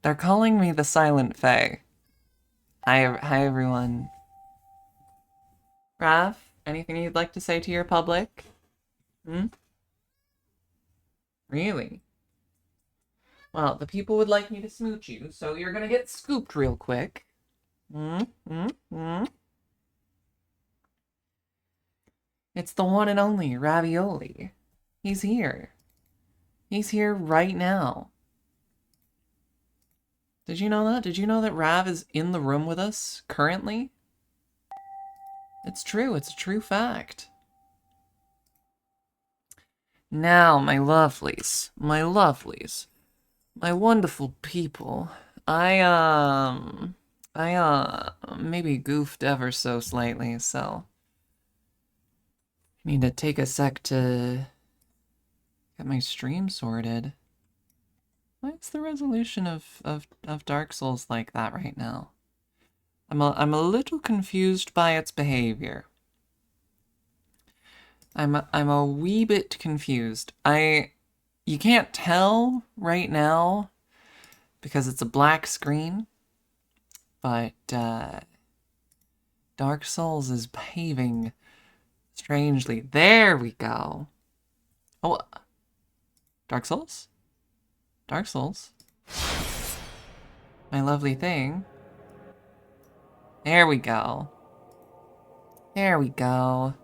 They're calling me the Silent Fae. Hi everyone. Raph, anything you'd like to say to your public? Hmm? Really? Well, the people would like me to smooch you, so you're gonna get scooped real quick. Hmm? Hmm? Hmm? It's the one and only Ravioli. He's here. He's here right now. Did you know that? Did you know that Rav is in the room with us currently? It's true. It's a true fact. Now, my lovelies, my wonderful people, I maybe goofed ever so slightly, so I need to take a sec to get my stream sorted. Why is the resolution of Dark Souls like that right now? I'm a little confused by its behavior. I'm a wee bit confused. You can't tell right now because it's a black screen, but Dark Souls is behaving strangely. There we go. Oh, Dark Souls? Dark Souls? My lovely thing. There we go. There we go.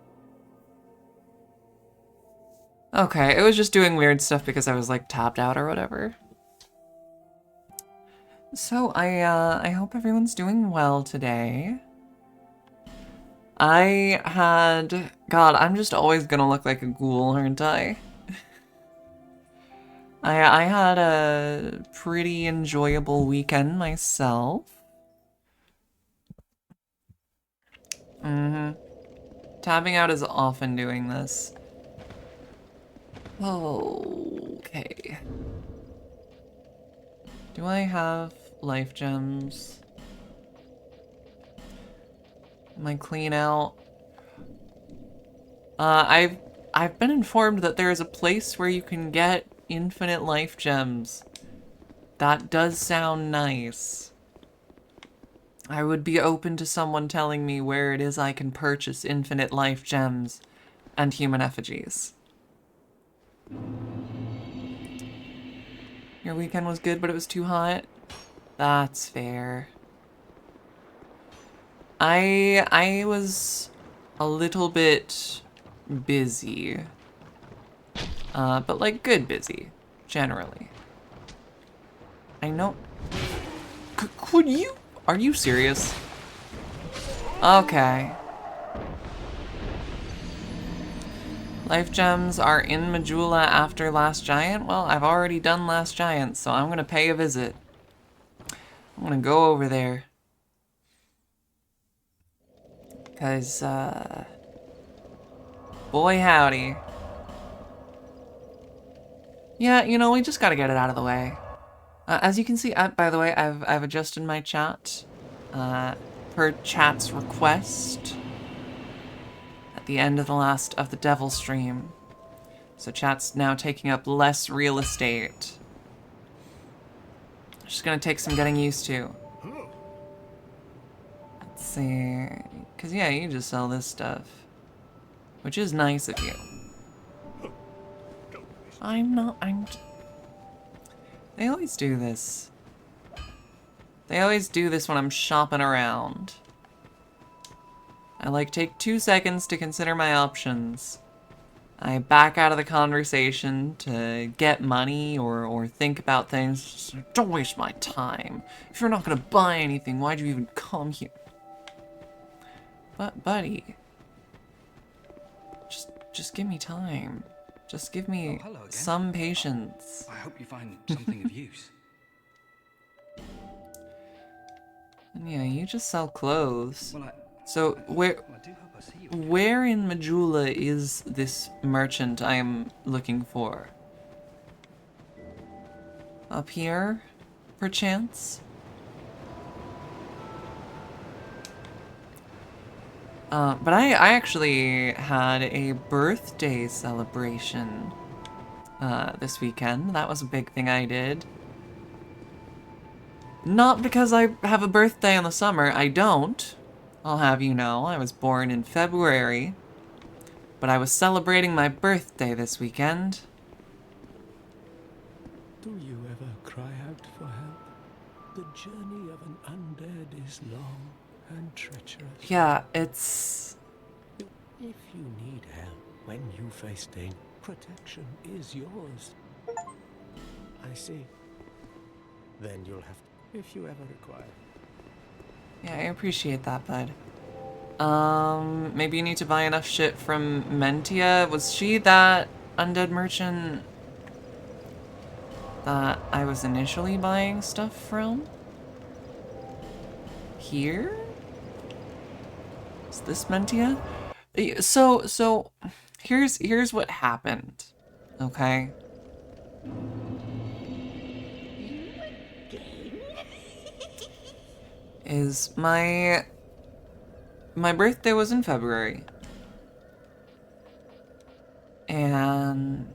Okay, it was just doing weird stuff because I was like tapped out or whatever. So I hope everyone's doing well today. God, I'm just always gonna look like a ghoul, aren't I? I had a pretty enjoyable weekend myself. Tapping out is often doing this. Okay. Do I have life gems? Am I clean out? I've been informed that there is a place where you can get infinite life gems. That does sound nice. I would be open to someone telling me where it is I can purchase infinite life gems and human effigies. Your weekend was good, but it was too hot? That's fair. I was a little bit busy. But like good busy, generally. I know. Could you? Are you serious? Okay. Life gems are in Majula after Last Giant? Well, I've already done Last Giant, so I'm gonna pay a visit. I'm gonna go over there. Cause, boy howdy. Yeah, you know, we just gotta get it out of the way. As you can see, by the way, I've adjusted my chat, per chat's request at the end of the Devil stream. So chat's now taking up less real estate. It's just gonna take some getting used to. Let's see, cause yeah, you just sell this stuff, which is nice of you. They always do this. They always do this when I'm shopping around. I like take 2 seconds to consider my options. I back out of the conversation to get money or think about things. Don't waste my time. If you're not gonna buy anything, why'd you even come here? But buddy, just give me time. Just give me some patience. I hope you find something of use. And yeah, you just sell clothes. Well, So where in Majula is this merchant I am looking for? Up here, perchance? But I actually had a birthday celebration this weekend. That was a big thing I did. Not because I have a birthday in the summer. I don't. I'll have you know, I was born in February. But I was celebrating my birthday this weekend. Do you ever cry out for help? The journey of an undead is long and treacherous. Yeah, it's... If you need help when you face danger, protection is yours. I see. Then you'll have to, if you ever require. Yeah, I appreciate that, bud. Maybe you need to buy enough shit from Mentia. Was she that undead merchant that I was initially buying stuff from? Here? Is this Mentia? So here's what happened. Okay? Is my birthday was in February. And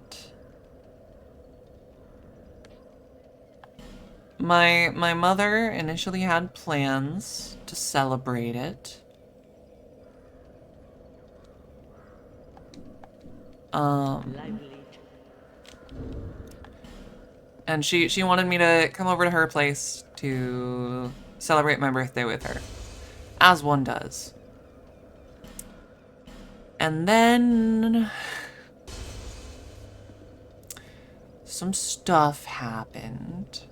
my mother initially had plans to celebrate it. And she wanted me to come over to her place to celebrate my birthday with her, as one does. And then some stuff happened,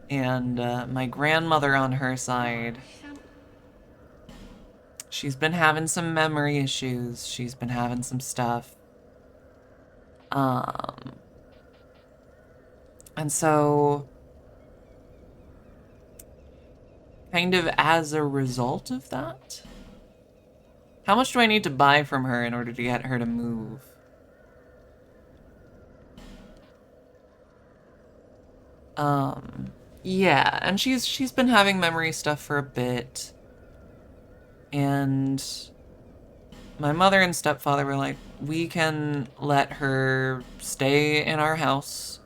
and my grandmother on her side, she's been having some memory issues. She's been having some stuff. And so, kind of as a result of that, how much do I need to buy from her in order to get her to move? Yeah, and she's been having memory stuff for a bit. And my mother and stepfather were like, we can let her stay in our house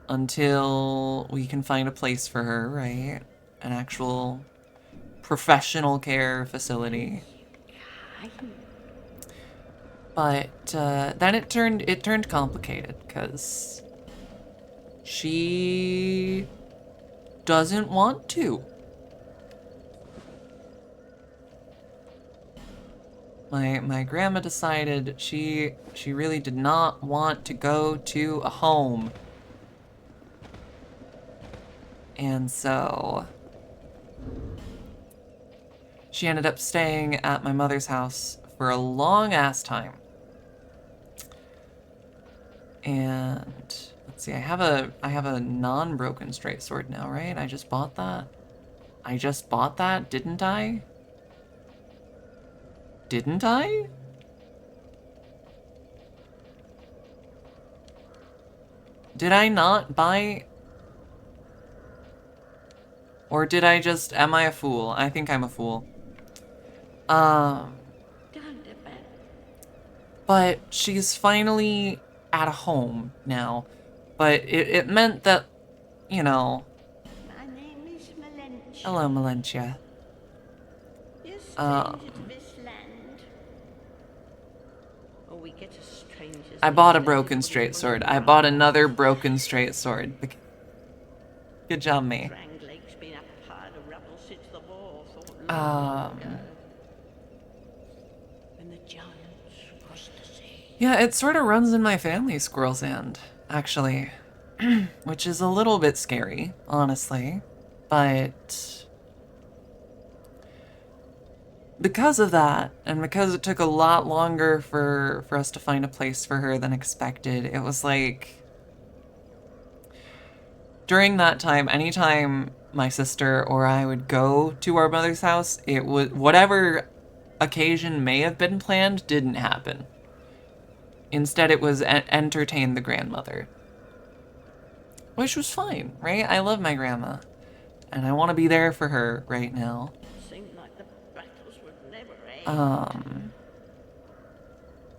until we can find a place for her, right? An actual professional care facility. But then it turned complicated because she doesn't want to. My grandma decided she really did not want to go to a home. And so she ended up staying at my mother's house for a long ass time. And let's see, I have a non-broken straight sword now, right? I just bought that. I just bought that, didn't I? Didn't I? Did I not buy? Or did I just, am I a fool? I think I'm a fool. But she's finally at a home now. But it meant that, you know. My name is Melentia. Hello, Melentia. You're stranger to this land. Or we get a stranger's I bought a name broken that straight is sword. I bought another broken straight sword. Good job, me. Dranglake's been a pile of rubble since the war. Thought long ago. When the giants crossed the sea. Yeah, it sort of runs in my family, Squirrel's End, actually. Which is a little bit scary, honestly. But because of that, and because it took a lot longer for us to find a place for her than expected, it was like, during that time, anytime my sister or I would go to our mother's house, it would, whatever occasion may have been planned didn't happen. Instead, it was entertain the grandmother. Which was fine, right? I love my grandma. And I want to be there for her right now. Seemed like the battles would never end.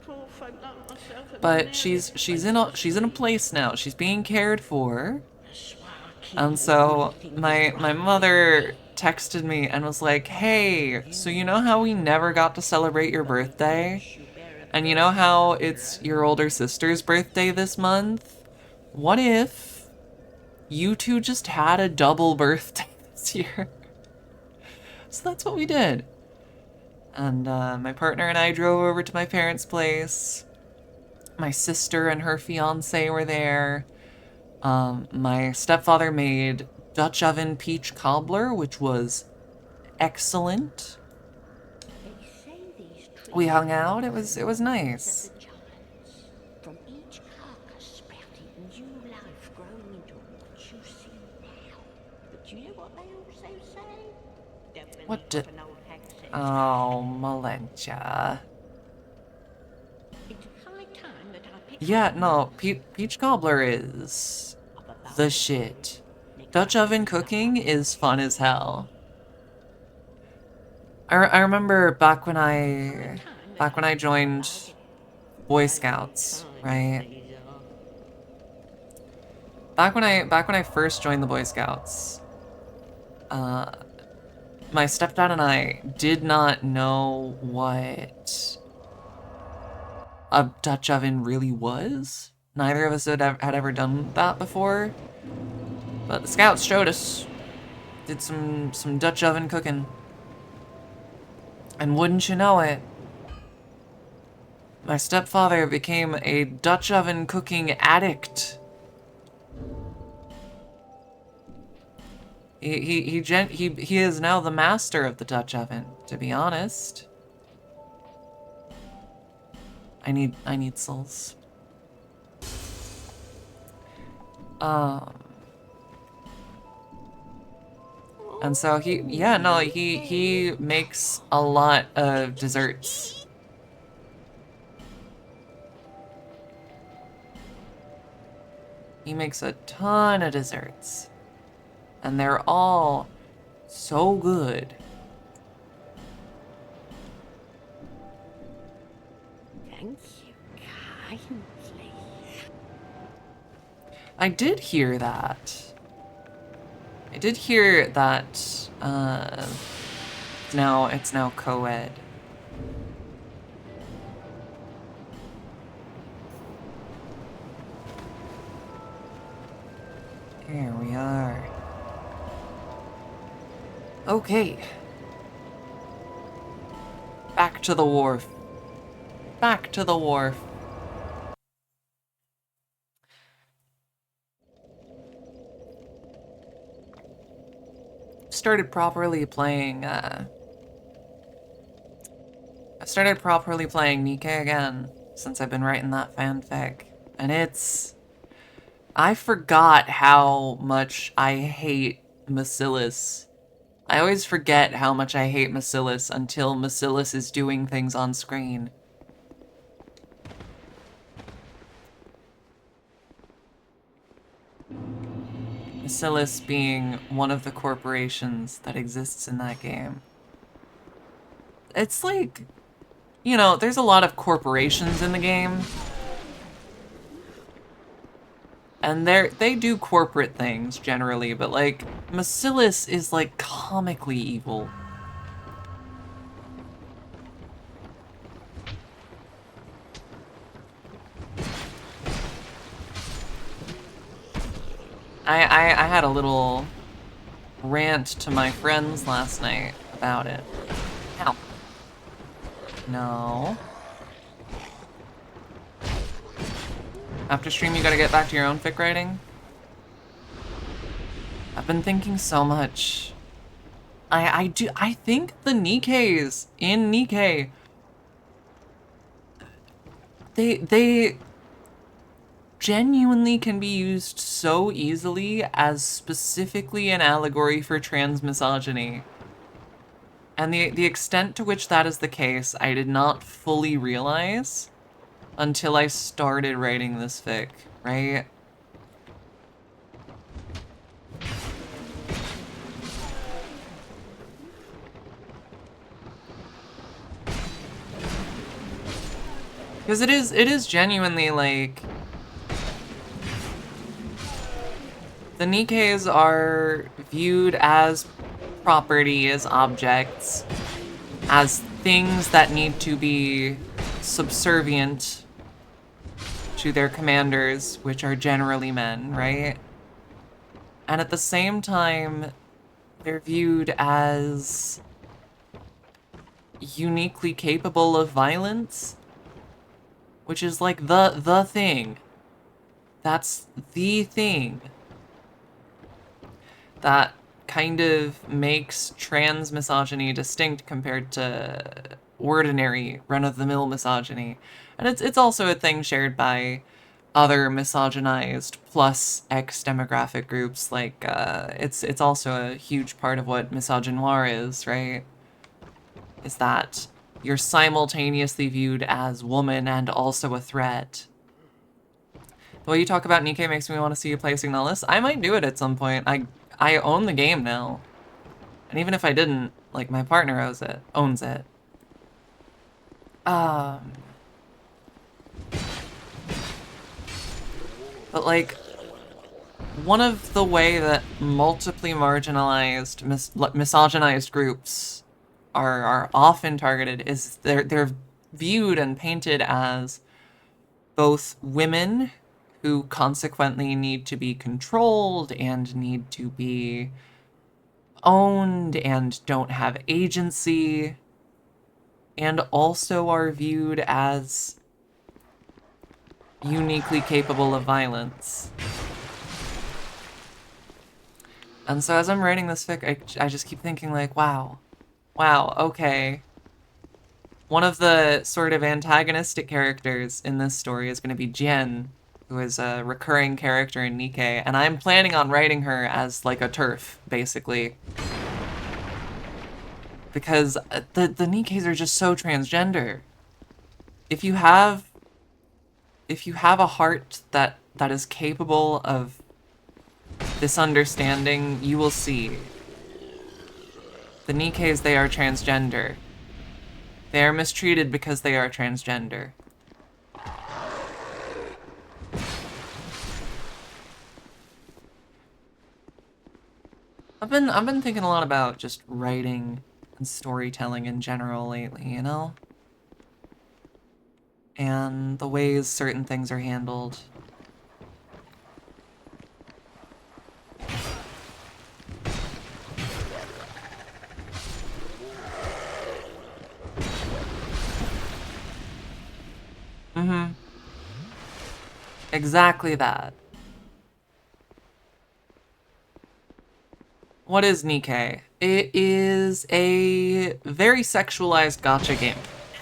Poor folk like myself have But been she's in a place now. She's being cared for. The sword And so my mother texted me and was like, hey, so you know how we never got to celebrate your birthday? And you know how it's your older sister's birthday this month? What if you two just had a double birthday this year? So that's what we did. And my partner and I drove over to my parents' place. My sister and her fiance were there. My stepfather made Dutch oven peach cobbler, which was excellent. We hung out. It was nice. From each carcass sprouted new life growing into what you see now. But you know what they also say? Don't believe What did... an old hag says. Oh, Malentia. It's high time that I pick Yeah, no, peach cobbler is the shit. Dutch oven cooking is fun as hell. I remember back when I joined Boy Scouts, right? Back when I first joined the Boy Scouts, my stepdad and I did not know what a Dutch oven really was. Neither of us had ever done that before. But the scouts showed us. Did some Dutch oven cooking. And wouldn't you know it, my stepfather became a Dutch oven cooking addict. He is now the master of the Dutch oven, to be honest. I need souls. And so he makes a lot of desserts. He makes a ton of desserts. And they're all so good. Thank you kindly. I did hear that. I did hear that it's now co-ed. Here we are. Okay. Back to the wharf. Back to the wharf. Started properly playing I started properly playing Nikke again since I've been writing that fanfic. And I forgot how much I hate Bacillus. I always forget how much I hate Bacillus until Bacillus is doing things on screen. Bacillus being one of the corporations that exists in that game. It's like, you know, there's a lot of corporations in the game. And they do corporate things generally, but like Bacillus is like comically evil. I had a little rant to my friends last night about it. Ow. No. After stream, you gotta get back to your own fic writing? I've been thinking so much. I think the Nikkes in Nikke, they genuinely can be used so easily as specifically an allegory for trans misogyny. And the extent to which that is the case, I did not fully realize until I started writing this fic, right? Because it is genuinely like The Nikkeis are viewed as property, as objects, as things that need to be subservient to their commanders, which are generally men, right? And at the same time, they're viewed as uniquely capable of violence, which is like the thing. That's the thing that kind of makes trans misogyny distinct compared to ordinary run-of-the-mill misogyny. And it's also a thing shared by other misogynized plus X demographic groups. Like, it's also a huge part of what misogynoir is, right? Is that you're simultaneously viewed as woman and also a threat. The way you talk about Nikke makes me want to see you play Signalis. I might do it at some point. I own the game now. And even if I didn't, like, my partner owns it. But like, one of the way that multiply marginalized, misogynized groups are often targeted is they're viewed and painted as both women who consequently need to be controlled and need to be owned and don't have agency, and also are viewed as uniquely capable of violence. And so as I'm writing this fic, I just keep thinking like, wow, okay. One of the sort of antagonistic characters in this story is going to be Jian, who is a recurring character in Nikke, and I'm planning on writing her as like a TERF, basically. Because the Nikkeis are just so transgender. If you have a heart that is capable of this understanding, you will see. The Nikkeis, they are transgender. They are mistreated because they are transgender. I've been thinking a lot about just writing and storytelling in general lately, you know? And the ways certain things are handled. Mm-hmm. Exactly that. What is Nikke? It is a very sexualized gacha game.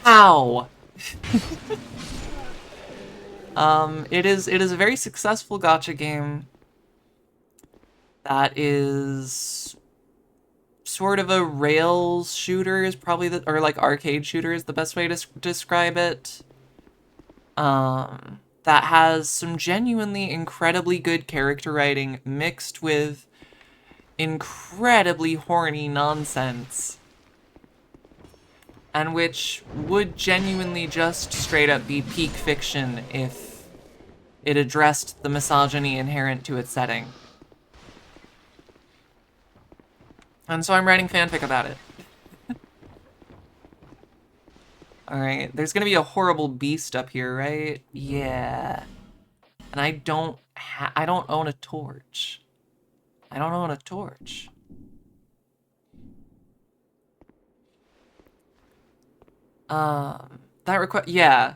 How? It is a very successful gacha game that is sort of a rails shooter is probably or like arcade shooter is the best way to describe it. That has some genuinely incredibly good character writing mixed with incredibly horny nonsense, and which would genuinely just straight up be peak fiction if it addressed the misogyny inherent to its setting. And so I'm writing fanfic about it. Alright, there's gonna be a horrible beast up here, right? Yeah. And I don't own a torch. I don't own a torch. Yeah,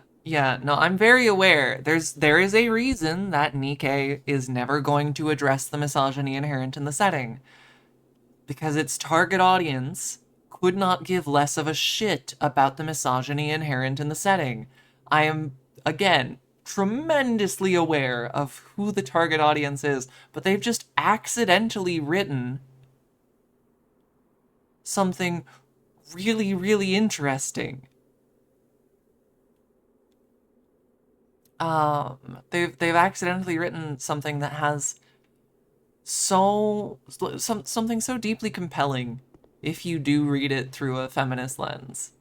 no, I'm very aware. There is a reason that Nikke is never going to address the misogyny inherent in the setting. Because its target audience could not give less of a shit about the misogyny inherent in the setting. I am, again, tremendously aware of who the target audience is, but they've just accidentally written something really, really interesting. They've accidentally written something that has something so deeply compelling if you do read it through a feminist lens.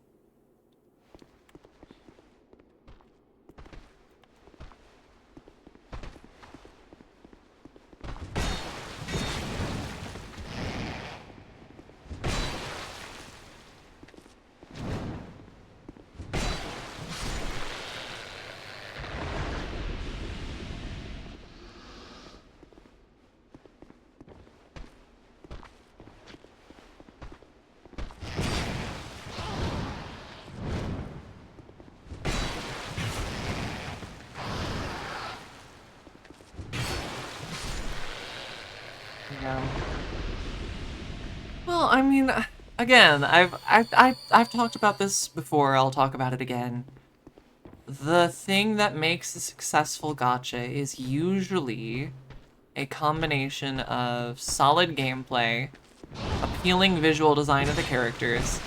Yeah. Well, I mean, again, I've talked about this before. I'll talk about it again. The thing that makes a successful gacha is usually a combination of solid gameplay, appealing visual design of the characters,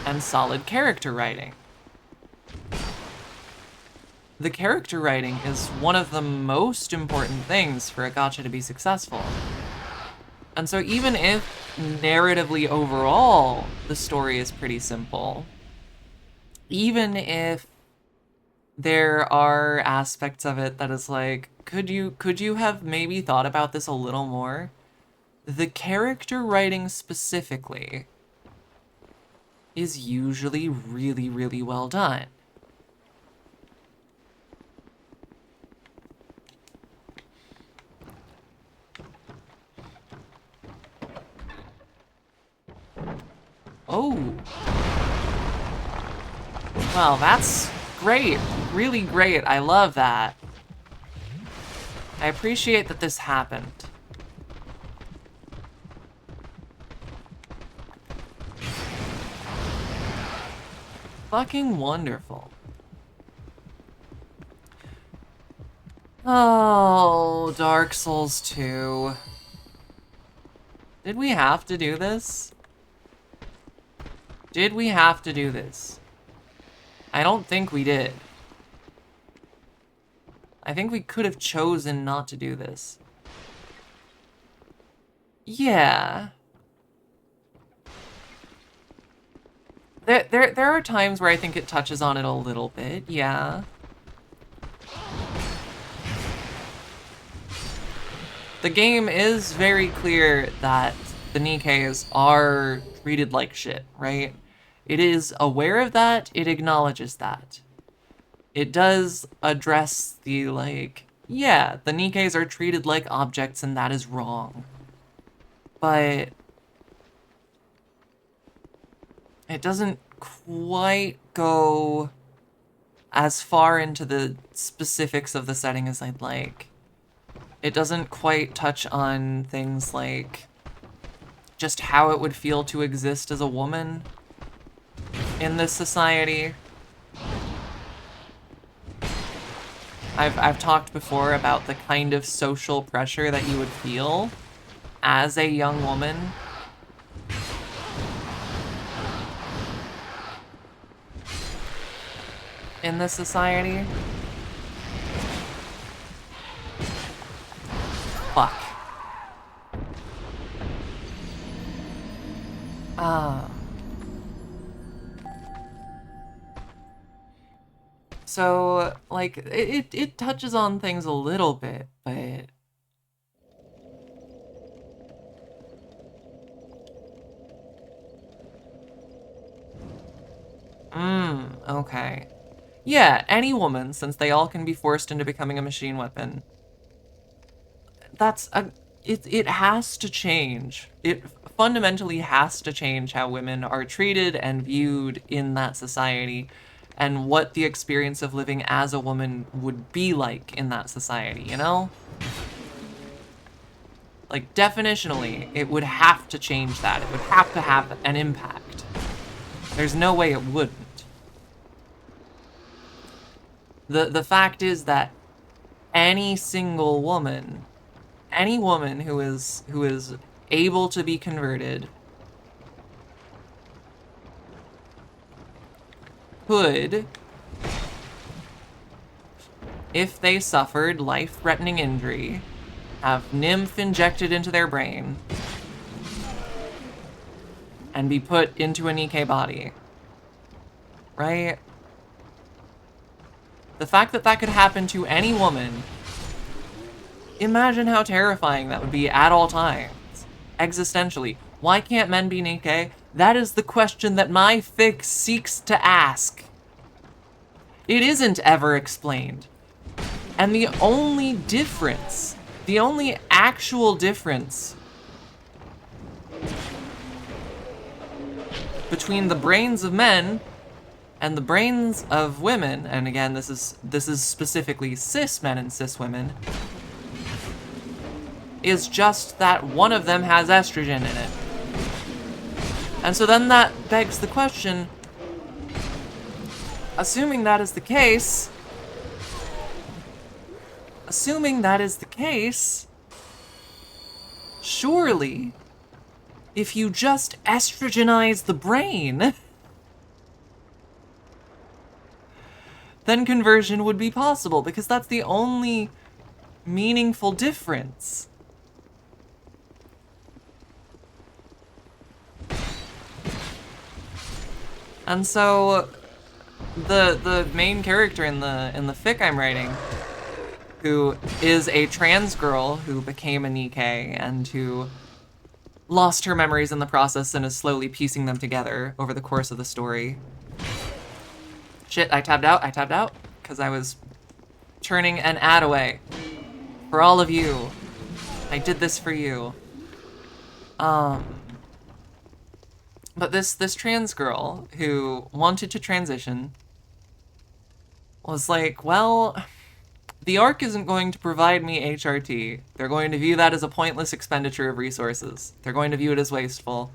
and solid character writing. The character writing is one of the most important things for a gacha to be successful. And so even if narratively overall the story is pretty simple, even if there are aspects of it that is like, could you have maybe thought about this a little more? The character writing specifically is usually really, really well done. Oh. Well, that's great. Really great. I love that. I appreciate that this happened. Fucking wonderful. Oh, Dark Souls 2. Did we have to do this? Did we have to do this? I don't think we did. I think we could have chosen not to do this. Yeah. There are times where I think it touches on it a little bit, yeah. The game is very clear that the Nikkeis are treated like shit, right? It is aware of that, it acknowledges that. It does address the, like, yeah, the Nikkeis are treated like objects and that is wrong. But it doesn't quite go as far into the specifics of the setting as I'd like. It doesn't quite touch on things like just how it would feel to exist as a woman in this society. I've talked before about the kind of social pressure that you would feel as a young woman. In this society. Fuck. So, like, it touches on things a little bit, but... Okay. Yeah, any woman, since they all can be forced into becoming a machine weapon. It has to change. It fundamentally has to change how women are treated and viewed in that society, and what the experience of living as a woman would be like in that society, you know? Like, definitionally, it would have to change that. It would have to have an impact. There's no way it wouldn't. The fact is that any single woman, any woman who is able to be converted could, if they suffered life-threatening injury, have nymph injected into their brain and be put into a Nikke body. Right? The fact that that could happen to any woman, imagine how terrifying that would be at all times. Existentially. Why can't men be Nikke? That is the question that my fic seeks to ask. It isn't ever explained. And the only difference, the only actual difference between the brains of men and the brains of women, and again, this is specifically cis men and cis women, is just that one of them has estrogen in it. And so then that begs the question, assuming that is the case, surely, if you just estrogenize the brain, then conversion would be possible, because that's the only meaningful difference. And so the main character in the fic I'm writing, who is a trans girl who became a Nikkei and who lost her memories in the process and is slowly piecing them together over the course of the story. Shit, I tabbed out, because I was turning an ad away. For all of you. I did this for you. But this trans girl who wanted to transition was like, well, the ARC isn't going to provide me HRT. They're going to view that as a pointless expenditure of resources. They're going to view it as wasteful.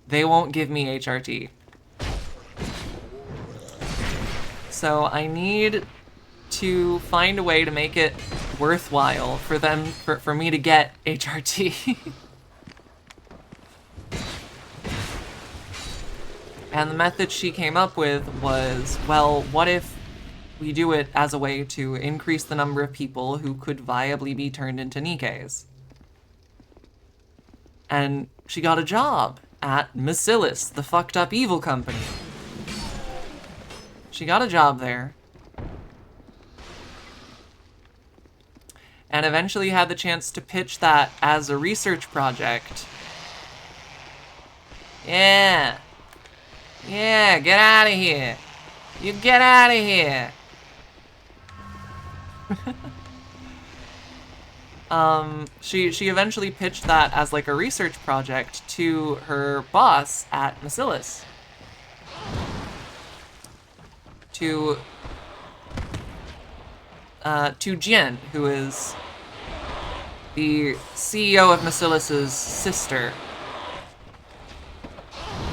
They won't give me HRT. So I need to find a way to make it worthwhile for me to get HRT. And the method she came up with was, well, what if we do it as a way to increase the number of people who could viably be turned into Nikkeis? And she got a job at Bacillus, the fucked up evil company. She got a job there. And eventually had the chance to pitch that as a research project. Yeah. Yeah, get out of here. You get out of here. She eventually pitched that as like a research project to her boss at Bacillus. To Jian, who is the CEO of Bacillus's sister.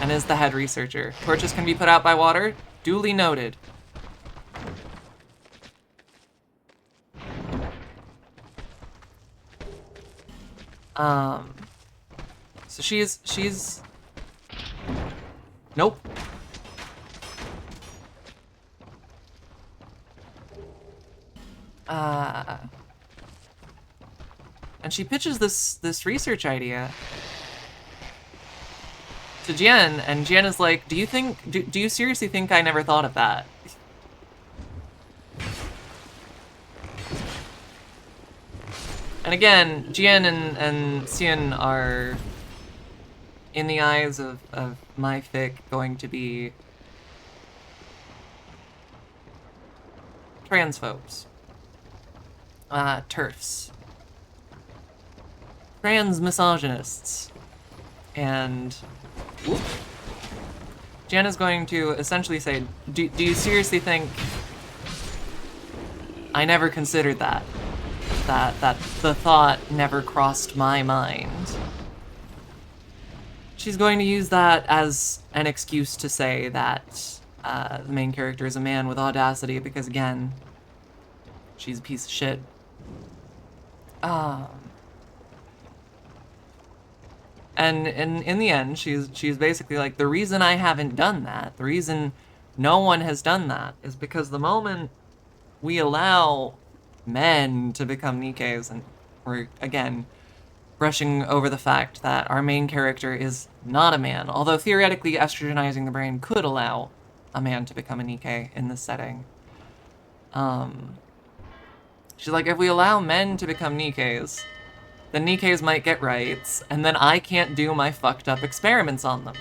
And is the head researcher. Torches can be put out by water. Duly noted. So she's... Nope. And she pitches this research idea to Jian, and Jian is like, do you seriously think I never thought of that? And again, Jian and Xian are, in the eyes of my fic, going to be transphobes. TERFs. Trans misogynists. And Jen is going to essentially say, do you seriously think I never considered that? That the thought never crossed my mind? She's going to use that as an excuse to say that the main character is a man with audacity because, again, she's a piece of shit. And in the end, she's basically like, the reason I haven't done that, the reason no one has done that, is because the moment we allow men to become Nikkeis, and we're, again, brushing over the fact that our main character is not a man, although theoretically estrogenizing the brain could allow a man to become a Nikkei in this setting. She's like, if we allow men to become Nikkeis, then Nikkeis might get rights, and then I can't do my fucked up experiments on them.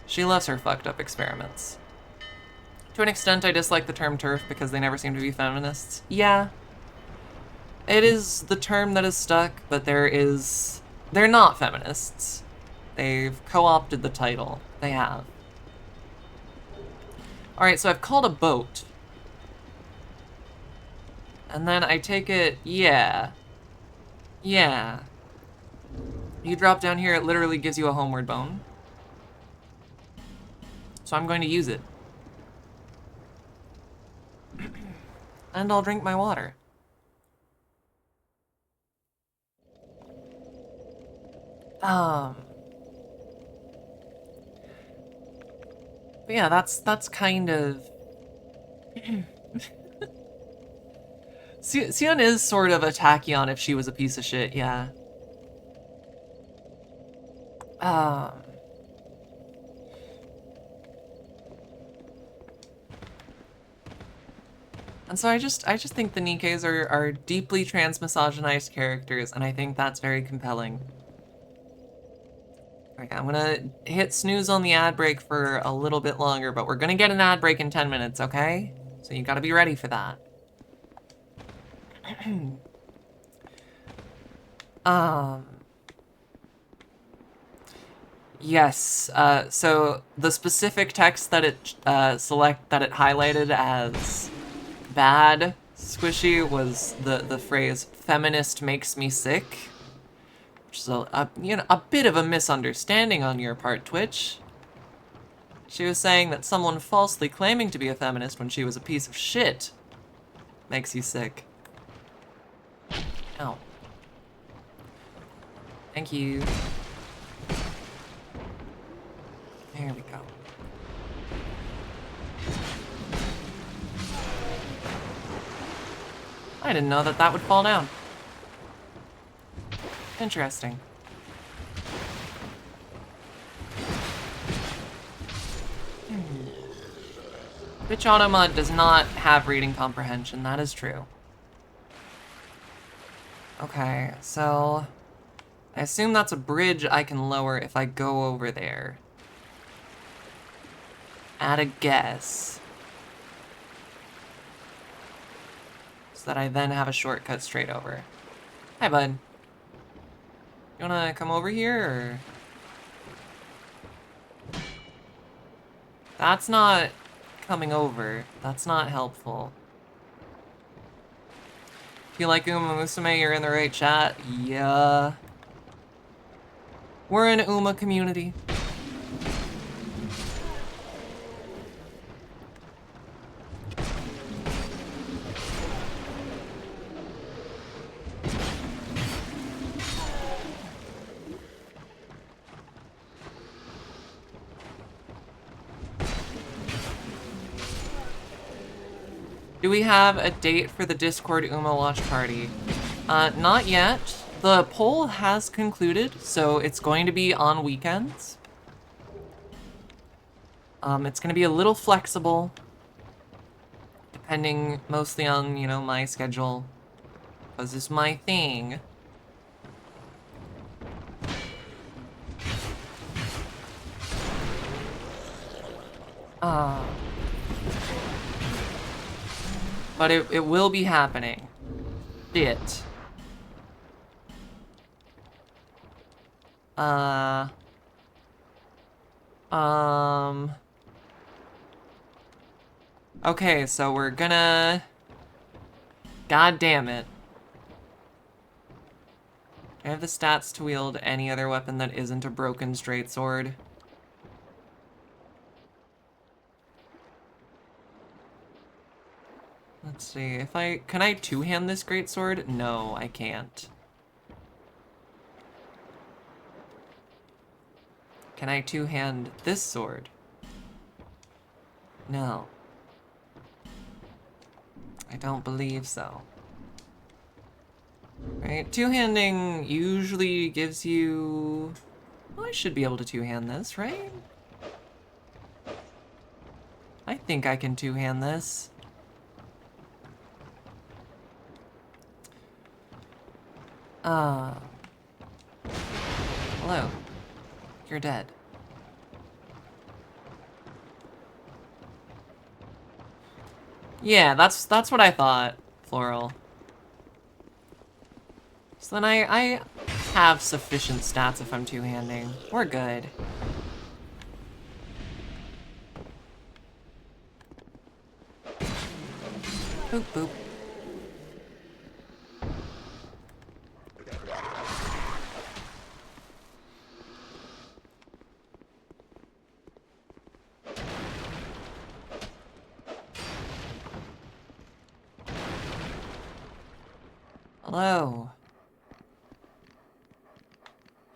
She loves her fucked up experiments. To an extent, I dislike the term TERF because they never seem to be feminists. Yeah. It is the term that is stuck, but they're not feminists. They've co-opted the title. They have. Alright, so I've called a boat. And then I take it, yeah. Yeah. You drop down here, it literally gives you a homeward bone. So I'm going to use it. And I'll drink my water. But yeah, that's kind of... Sion is sort of a Tachyon if she was a piece of shit, yeah. And so I just think the Nikkes are deeply transmisogynized characters, and I think that's very compelling. Okay, I'm gonna hit snooze on the ad break for a little bit longer, but we're gonna get an ad break in 10 minutes, okay? So you gotta be ready for that. Yes, so the specific text that it highlighted as bad squishy was the phrase "feminist makes me sick," which is a bit of a misunderstanding on your part, Twitch. She was saying that someone falsely claiming to be a feminist when she was a piece of shit makes you sick. Ow. Thank you. There we go. I didn't know that would fall down. Interesting. Bitch Automod does not have reading comprehension, that is true. Okay, so... I assume that's a bridge I can lower if I go over there. At a guess. So that I then have a shortcut straight over. Hi, bud. You wanna come over here, or...? That's not coming over. That's not helpful. If you like Uma Musume, you're in the right chat. Yeah. We're an Uma community. Do we have a date for the Discord Uma watch party? Not yet. The poll has concluded, so it's going to be on weekends. It's going to be a little flexible, depending mostly on, you know, my schedule, because it's my thing. But it will be happening. Shit. Okay, so we're gonna... God damn it. Do I have the stats to wield any other weapon that isn't a broken straight sword? Let's see, if can I two-hand this greatsword? No, I can't. Can I two-hand this sword? No. I don't believe so. Right, two-handing usually gives you... Well, I should be able to two-hand this, right? I think I can two-hand this. Hello. You're dead. Yeah, that's what I thought, Floral. So then I have sufficient stats if I'm two-handing. We're good. Boop, boop. Hello.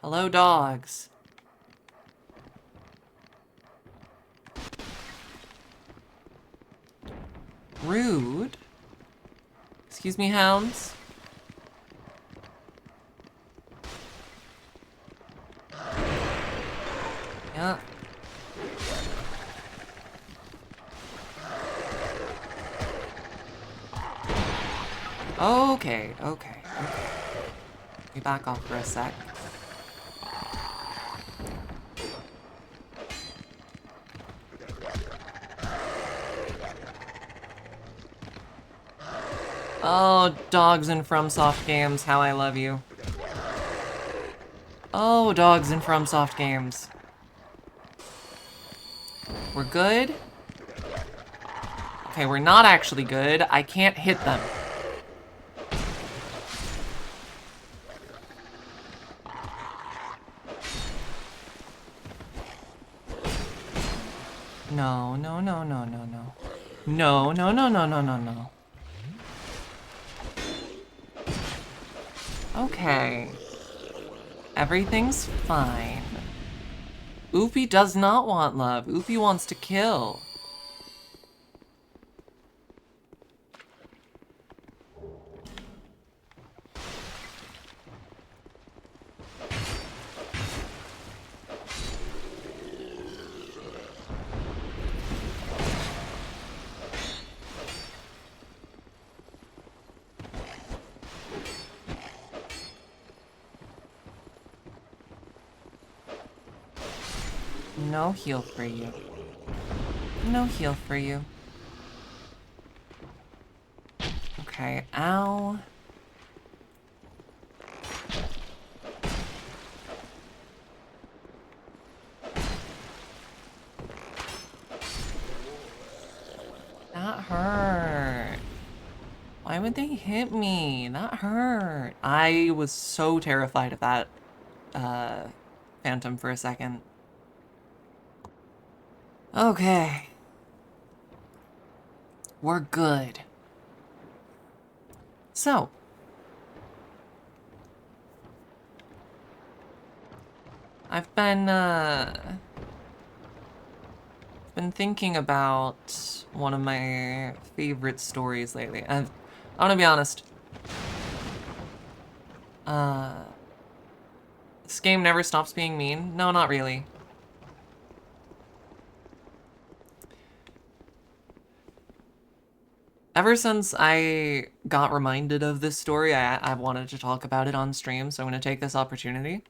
Hello, dogs. Rude. Excuse me, hounds. Yeah. Okay, okay, okay. Let me back off for a sec. Oh, dogs in FromSoft games, how I love you. Oh, dogs in FromSoft games. We're good? Okay, we're not actually good. I can't hit them. No, no, no, no, no, no. No, no, no, no, no, no, no. Okay. Everything's fine. Oopie does not want love. Oopie wants to kill. No heal for you. No heal for you. Okay, ow. That hurt. Why would they hit me? That hurt. I was so terrified of that phantom for a second. Okay. We're good. So. I've been thinking about one of my favorite stories lately. And I want to be honest. This game never stops being mean. No, not really. Ever since I got reminded of this story, I've wanted to talk about it on stream, so I'm going to take this opportunity.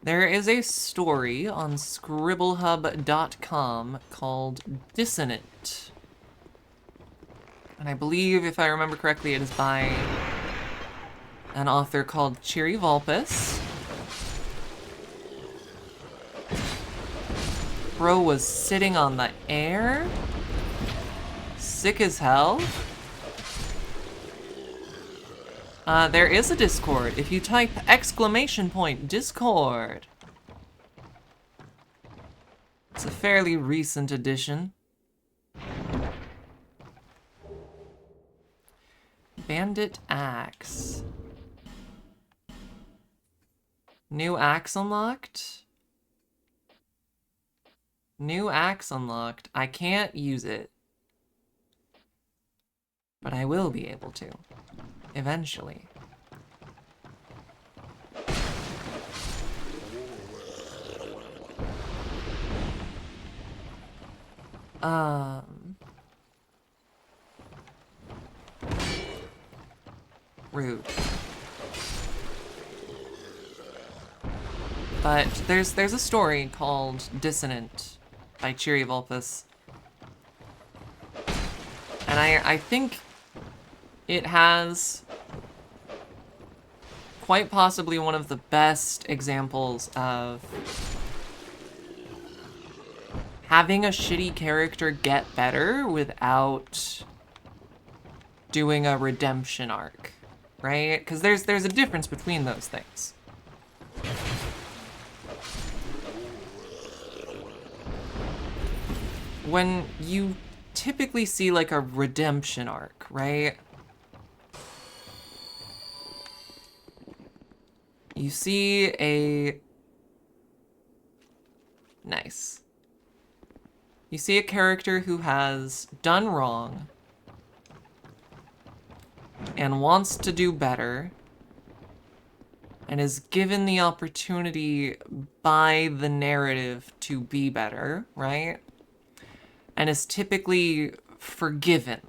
There is a story on scribblehub.com called Dissonant. And I believe, if I remember correctly, it is by an author called Cheery Vulpus. Bro was sitting on the air. Sick as hell. There is a Discord. If you type !Discord. It's a fairly recent addition. Bandit Axe. New axe unlocked? New axe unlocked. I can't use it. But I will be able to. Eventually. Rude. But there's a story called Dissonant by Cheery Vulpus. And I think it has quite possibly one of the best examples of having a shitty character get better without doing a redemption arc, right? Because there's a difference between those things. When you typically see like a redemption arc, right? You see a... Nice. You see a character who has done wrong and wants to do better and is given the opportunity by the narrative to be better, right? And is typically forgiven.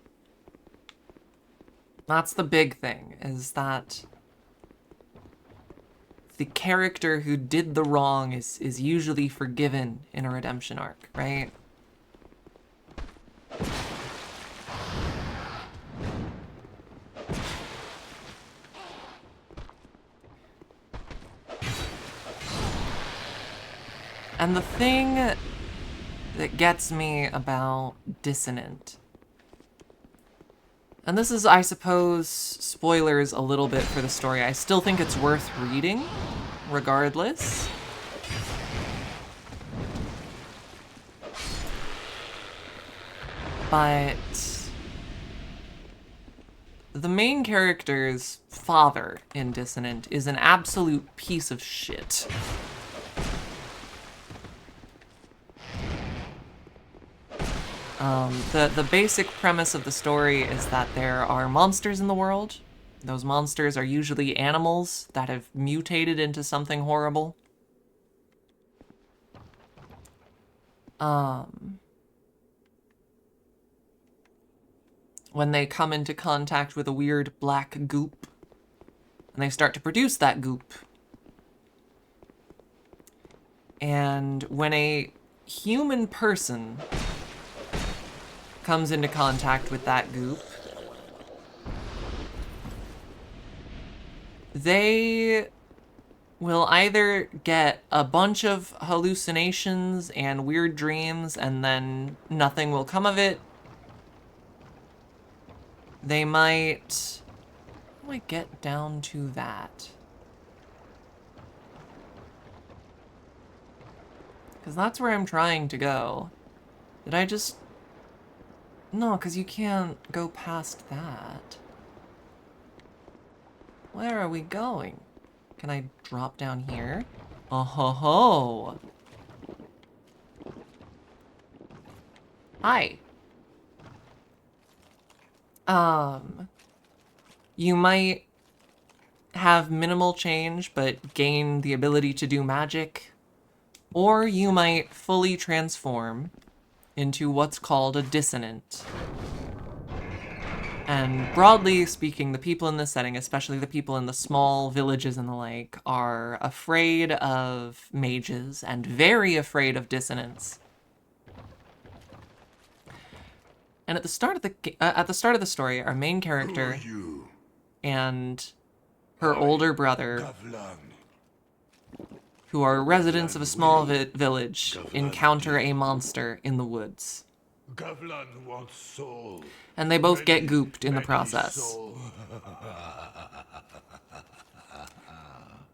That's the big thing, is that the character who did the wrong is usually forgiven in a redemption arc, right? And the thing that gets me about Dissonant, and this is, I suppose, spoilers a little bit for the story. I still think it's worth reading, regardless. But the main character's father in Dissonant is an absolute piece of shit. The basic premise of the story is that there are monsters in the world. Those monsters are usually animals that have mutated into something horrible. When they come into contact with a weird black goop, and they start to produce that goop. And when a human person comes into contact with that goop, they will either get a bunch of hallucinations and weird dreams and then nothing will come of it. They might... How do I get down to that? Because that's where I'm trying to go. Did I just... No, because you can't go past that. Where are we going? Can I drop down here? Oh ho ho! Hi. You might have minimal change, but gain the ability to do magic. Or you might fully transform into what's called a dissonant. And broadly speaking, the people in this setting, especially the people in the small villages and the like, are afraid of mages and very afraid of dissonants. And at the start of the story, our main character and her older brother, who are residents of a small village, encounter a monster in the woods. And they both get gooped in the process.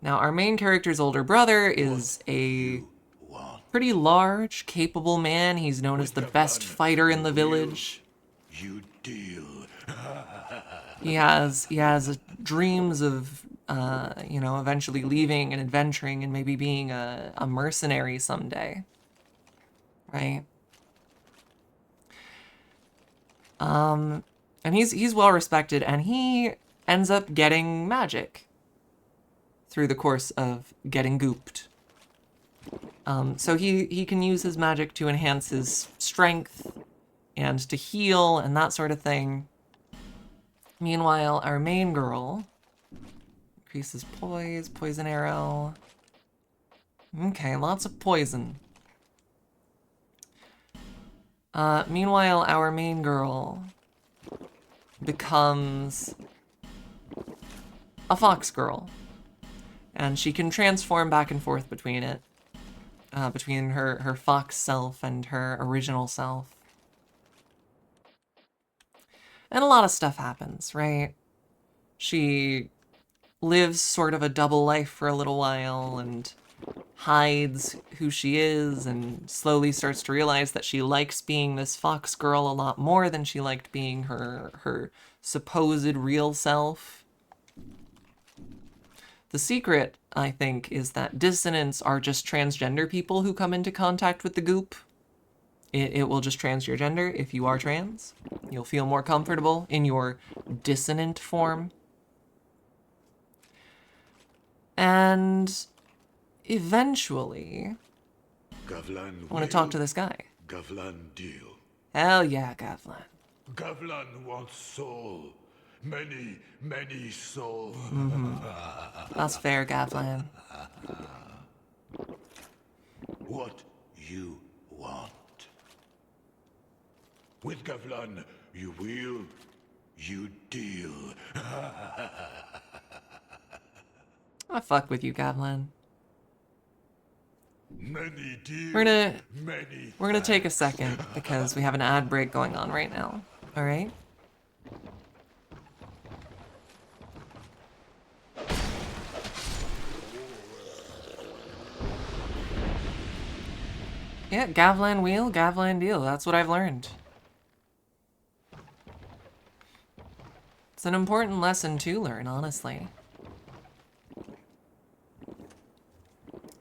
Now, our main character's older brother is a pretty large, capable man. He's known as the best fighter in the village. He has dreams of, eventually leaving and adventuring and maybe being a mercenary someday. Right? And he's well respected, and he ends up getting magic through the course of getting gooped. So he can use his magic to enhance his strength and to heal and that sort of thing. Meanwhile, our main girl increases poise, poison arrow. Okay, lots of poison. Meanwhile, our main girl becomes a fox girl. And she can transform back and forth between it. Between her fox self and her original self. And a lot of stuff happens, right? She lives sort of a double life for a little while and hides who she is and slowly starts to realize that she likes being this fox girl a lot more than she liked being her supposed real self. The secret I think, is that dissonants are just transgender people who come into contact with the goop. It will just trans your gender if you are trans. You'll feel more comfortable in your dissonant form. And eventually, Gavlan I want to talk to this guy. Gavlan deal. Hell yeah, Gavlan. Gavlan wants soul. Many, many soul. That's fair, Gavlan. What you want. With Gavlan, you will, you deal. I fuck with you, Gavlan. Many deal. We're gonna take a second because we have an ad break going on right now. All right. Yeah, Gavlan wheel, Gavlan deal. That's what I've learned. It's an important lesson to learn, honestly.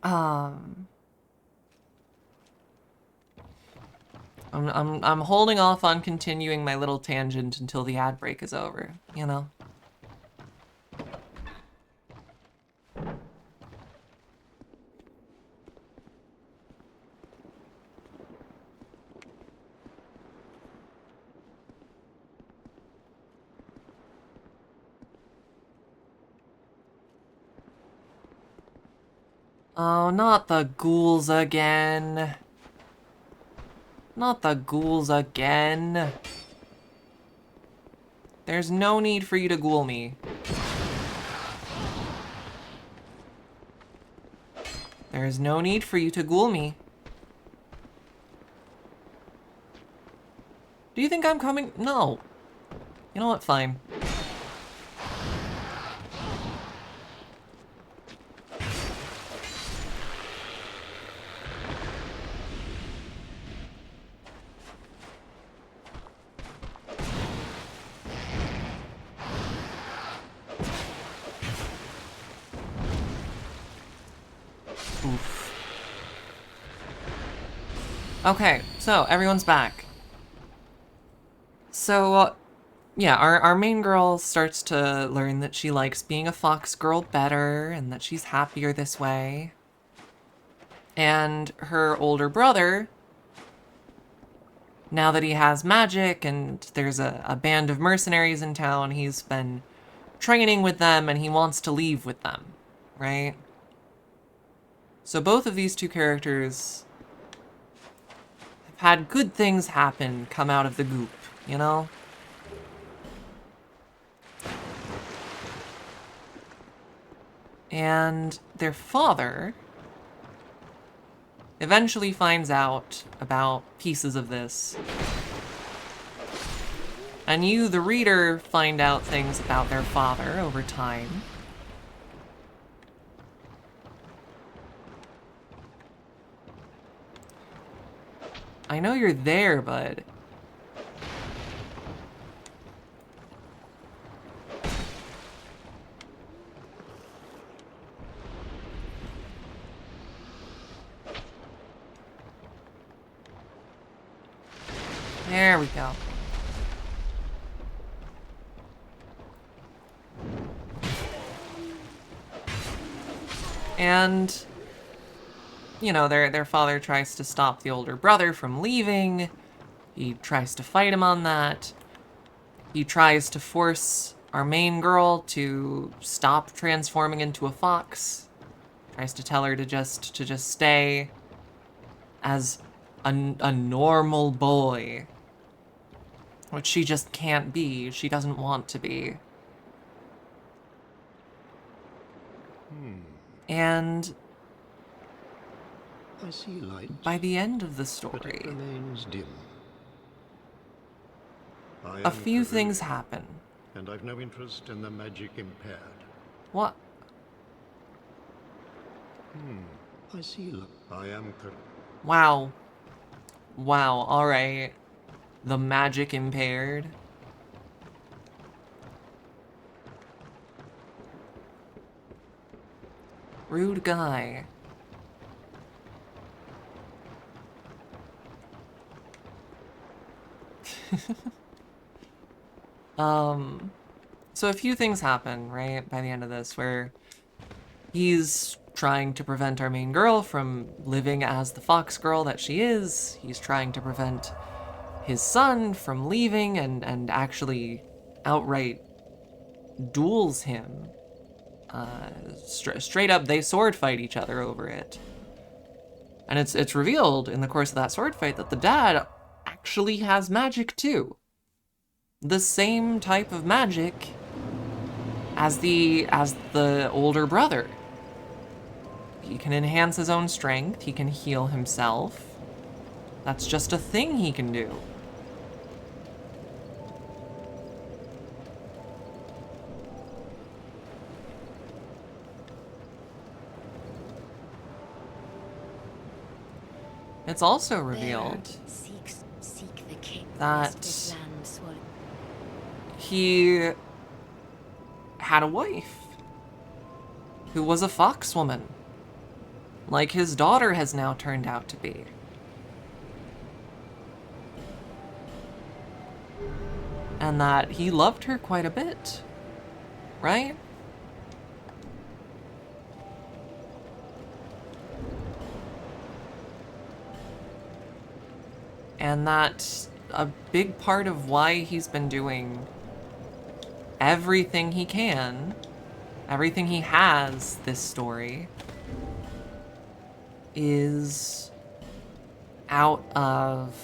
I'm holding off on continuing my little tangent until the ad break is over, you know? Oh, not the ghouls again. Not the ghouls again. There's no need for you to ghoul me. There is no need for you to ghoul me. Do you think I'm coming? No. You know what? Fine. Oof. Okay, so everyone's back. So, yeah, our main girl starts to learn that she likes being a fox girl better and that she's happier this way. And her older brother, now that he has magic and there's a band of mercenaries in town, he's been training with them and he wants to leave with them, right? So both of these two characters have had good things come out of the goop, you know? And their father eventually finds out about pieces of this. And you, the reader, find out things about their father over time. I know you're there, bud. There we go. And, you know, their father tries to stop the older brother from leaving. He tries to fight him on that. He tries to force our main girl to stop transforming into a fox. Tries to tell her to just stay as a normal boy. Which she just can't be. She doesn't want to be. And I see light, by the end of the but it story, remains dim. I a am few Karun, things happen. and I've no interest in the magic impaired. What? I see light. I am Karun. Wow. Wow, alright. The magic impaired. Rude guy. So a few things happen, right, by the end of this, where he's trying to prevent our main girl from living as the fox girl that she is. He's trying to prevent his son from leaving and actually outright duels him. Straight up, they sword fight each other over it. And it's revealed in the course of that sword fight that the dad actually has magic too. The same type of magic as the older brother. He can enhance his own strength, he can heal himself. That's just a thing he can do. It's also revealed that he had a wife who was a fox woman, like his daughter has now turned out to be. And that he loved her quite a bit, right? And that's a big part of why he's been doing everything he can, everything he has this story, is out of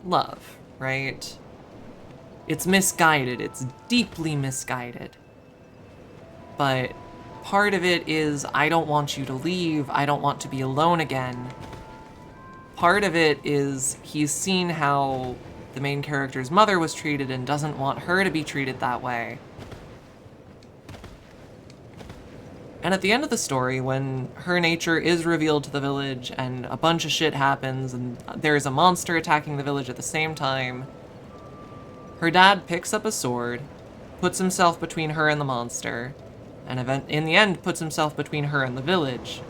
love, right? It's misguided, it's deeply misguided. But part of it is, I don't want you to leave, I don't want to be alone again. Part of it is he's seen how the main character's mother was treated and doesn't want her to be treated that way. And at the end of the story, when her nature is revealed to the village and a bunch of shit happens and there's a monster attacking the village at the same time, her dad picks up a sword, puts himself between her and the monster, and in the end puts himself between her and the village.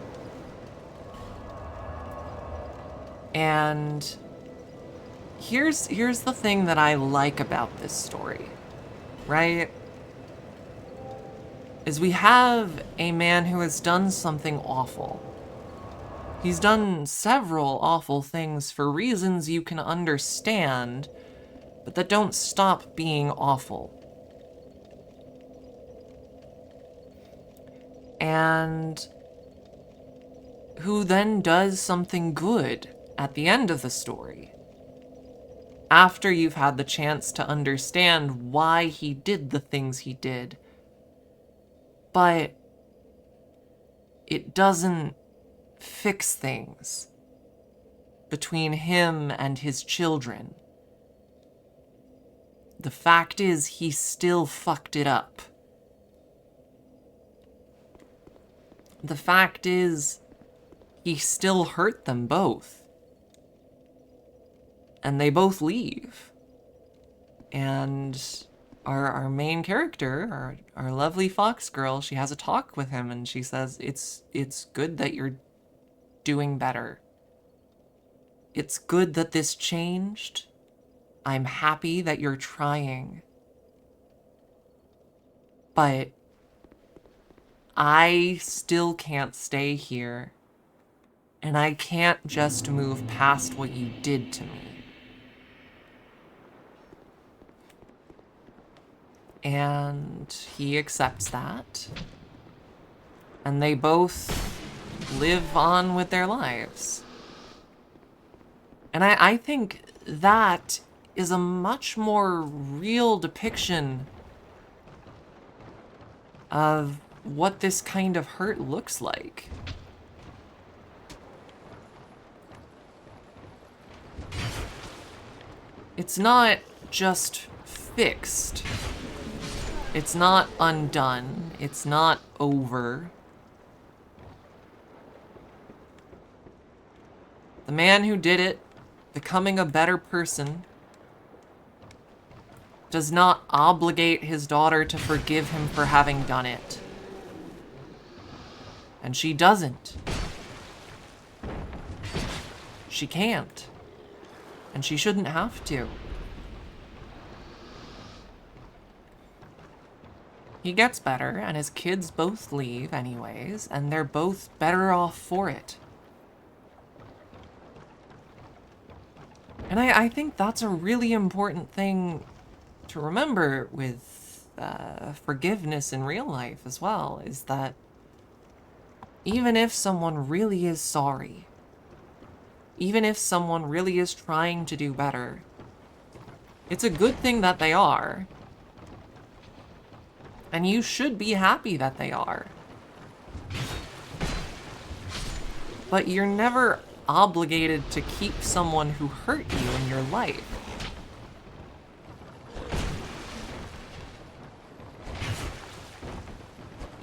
And here's the thing that I like about this story, right? Is we have a man who has done something awful. He's done several awful things for reasons you can understand, but that don't stop being awful. And who then does something good at the end of the story, after you've had the chance to understand why he did the things he did. But it doesn't fix things between him and his children. The fact is, he still fucked it up. The fact is, he still hurt them both. And they both leave. And our main character, our lovely fox girl, she has a talk with him and she says, it's good that you're doing better. It's good that this changed. I'm happy that you're trying. But I still can't stay here. And I can't just move past what you did to me. And he accepts that. And they both live on with their lives. And I think that is a much more real depiction of what this kind of hurt looks like. It's not just fixed. It's not undone. It's not over. The man who did it, becoming a better person, does not obligate his daughter to forgive him for having done it. And she doesn't. She can't. And she shouldn't have to. He gets better, and his kids both leave anyways, and they're both better off for it. And I think that's a really important thing to remember with forgiveness in real life as well, is that even if someone really is sorry, even if someone really is trying to do better, it's a good thing that they are. And you should be happy that they are. But you're never obligated to keep someone who hurt you in your life.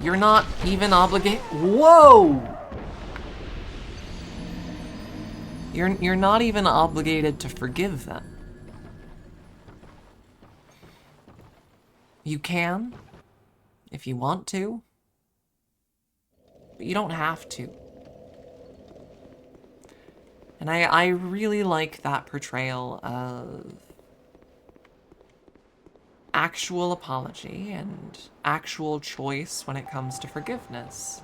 You're not even obligated. Whoa! You're not even obligated to forgive them. You can, if you want to, but you don't have to. And I really like that portrayal of actual apology and actual choice when it comes to forgiveness.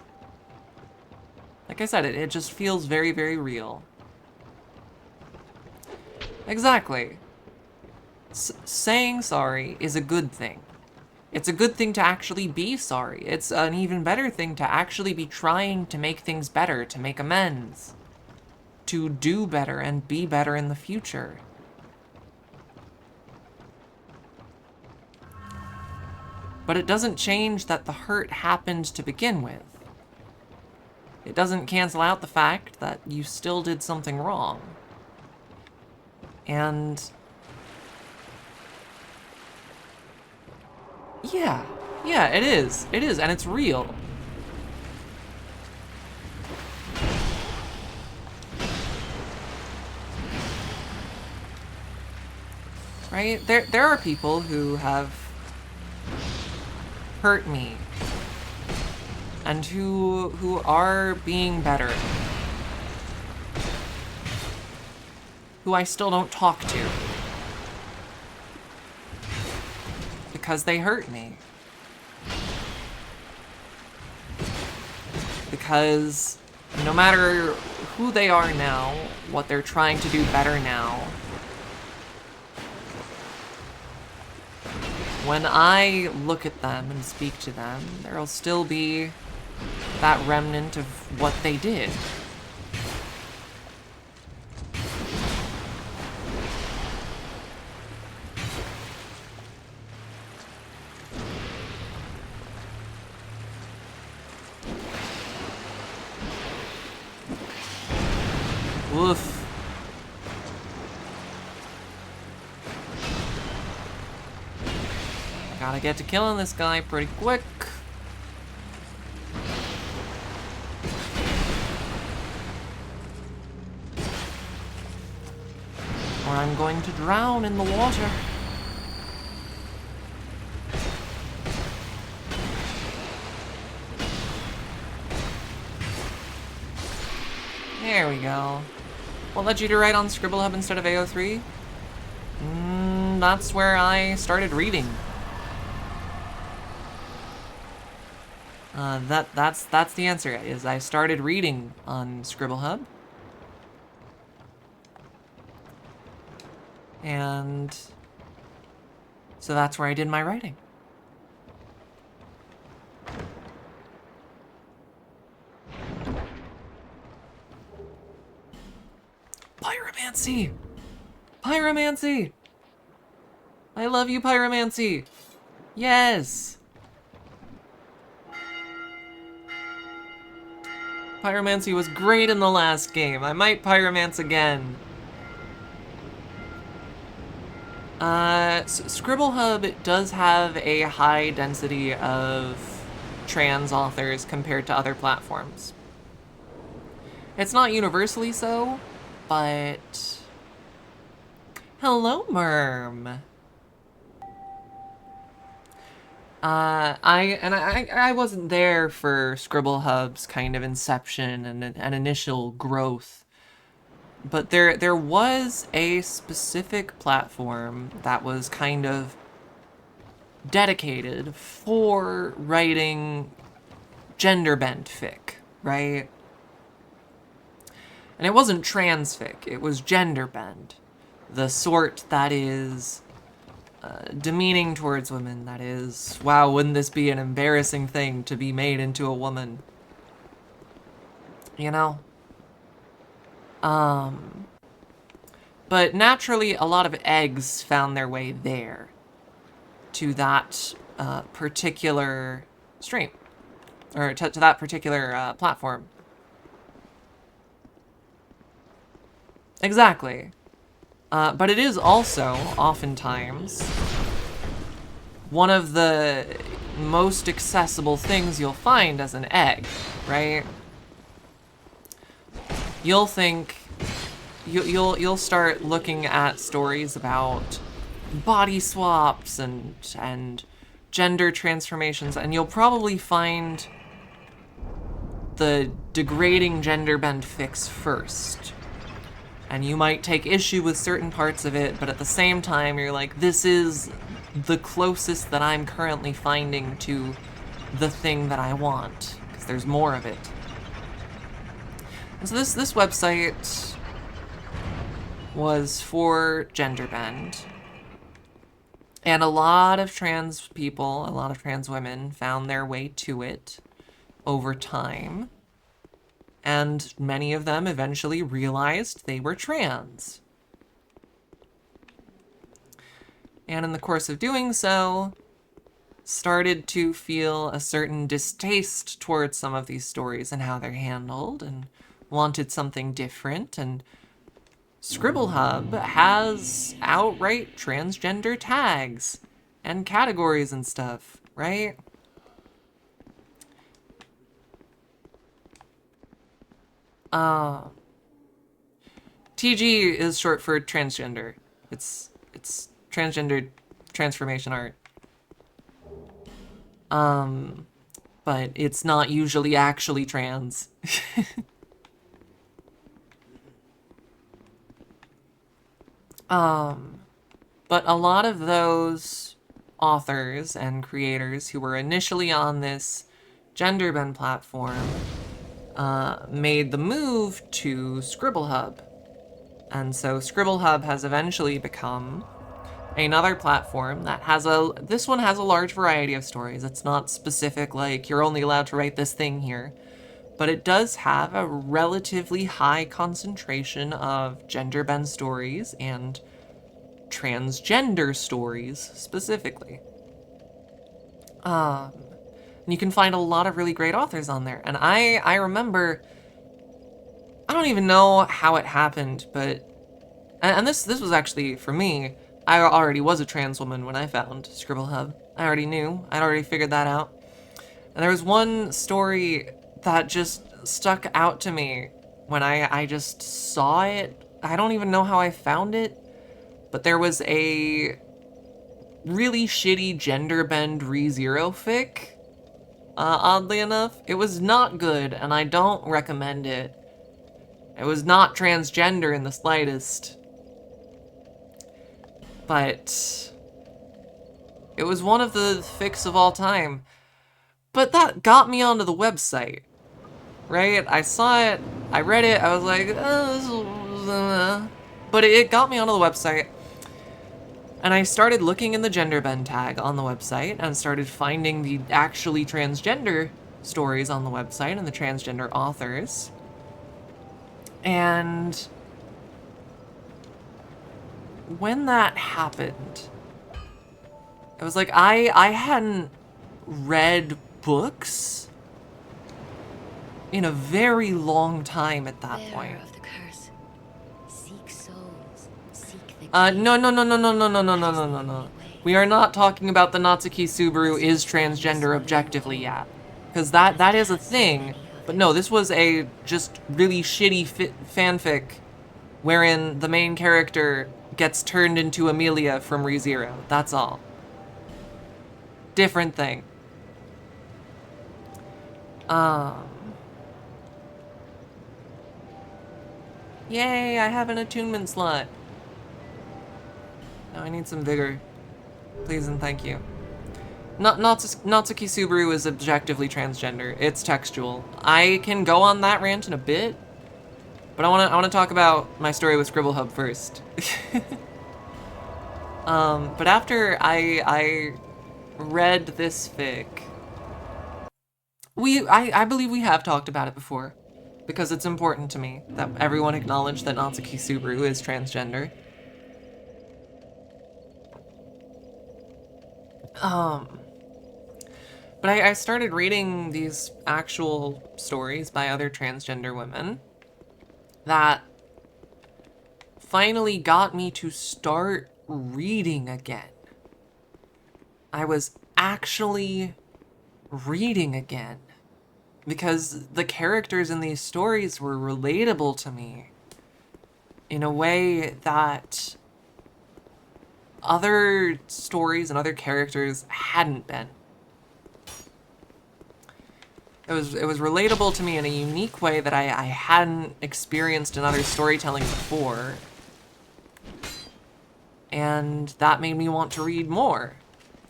Like I said, it just feels very, very real. Exactly. Saying sorry is a good thing. It's a good thing to actually be sorry. It's an even better thing to actually be trying to make things better, to make amends, to do better and be better in the future. But it doesn't change that the hurt happened to begin with. It doesn't cancel out the fact that you still did something wrong. And yeah, it is, and it's real. Right? There are people who have hurt me and who are being better, who I still don't talk to because they hurt me. Because no matter who they are now, what they're trying to do better now, when I look at them and speak to them, there'll still be that remnant of what they did. Woof. Gotta get to killing this guy pretty quick. Or I'm going to drown in the water. There we go. What led you to write on Scribble Hub instead of AO3? That's where I started reading. That's the answer, is I started reading on Scribble Hub. And so that's where I did my writing. Pyromancy! Pyromancy! I love you, Pyromancy! Yes! Pyromancy was great in the last game. I might Pyromance again. Scribble Hub does have a high density of trans authors compared to other platforms. It's not universally so, but... Hello, Merm! I wasn't there for Scribble Hub's kind of inception and initial growth. But there was a specific platform that was kind of dedicated for writing gender bent fic, right? And it wasn't trans fic, it was gender bent. The sort that is demeaning towards women, that is, wow, wouldn't this be an embarrassing thing to be made into a woman? You know? But naturally, a lot of eggs found their way there, to that particular stream, or to that particular platform. Exactly. But it is also, oftentimes, one of the most accessible things you'll find as an egg, right? You'll think, you'll start looking at stories about body swaps and gender transformations, and you'll probably find the degrading gender bend fics first. And you might take issue with certain parts of it, but at the same time, you're like, this is the closest that I'm currently finding to the thing that I want, because there's more of it. And so this website was for gender bend. And a lot of trans people, a lot of trans women found their way to it over time. And many of them eventually realized they were trans. And in the course of doing so, started to feel a certain distaste towards some of these stories and how they're handled, and wanted something different. And Scribble Hub has outright transgender tags and categories and stuff, right? TG is short for transgender. It's transgender transformation art. But it's not usually actually trans. But a lot of those authors and creators who were initially on this gender bend platform made the move to Scribble Hub. And so Scribble Hub has eventually become another platform that has this one has a large variety of stories. It's not specific, like, you're only allowed to write this thing here. But it does have a relatively high concentration of gender bend stories and transgender stories, specifically. And you can find a lot of really great authors on there. And I remember, I don't even know how it happened, but, and this was actually, for me, I already was a trans woman when I found Scribble Hub. I already knew. I'd already figured that out. And there was one story that just stuck out to me when I just saw it. I don't even know how I found it, but there was a really shitty gender bend ReZero fic. Oddly enough, it was not good, and I don't recommend it. It was not transgender in the slightest. But it was one of the fics of all time. But that got me onto the website, right? I saw it, I read it, I was like, but it got me onto the website. And I started looking in the gender bend tag on the website and started finding the actually transgender stories on the website and the transgender authors. And when that happened, it was like I hadn't read books in a very long time at that point. Of the curse. Seek souls. Seek the No. We are not talking about the Natsuki Subaru is transgender objectively yet. Because that is a thing. But no, this was a just really shitty fanfic wherein the main character gets turned into Amelia from ReZero. That's all. Different thing. Yay, I have an attunement slot. Now I need some vigor. Please and thank you. Natsuki Subaru is objectively transgender. It's textual. I can go on that rant in a bit, but I wanna talk about my story with Scribble Hub first. But after I read this fic, I believe we have talked about it before, because it's important to me that everyone acknowledge that Natsuki Subaru is transgender. But I started reading these actual stories by other transgender women that finally got me to start reading again. I was actually reading again because the characters in these stories were relatable to me in a way that other stories and other characters hadn't been. It was relatable to me in a unique way that I hadn't experienced in other storytelling before. And that made me want to read more.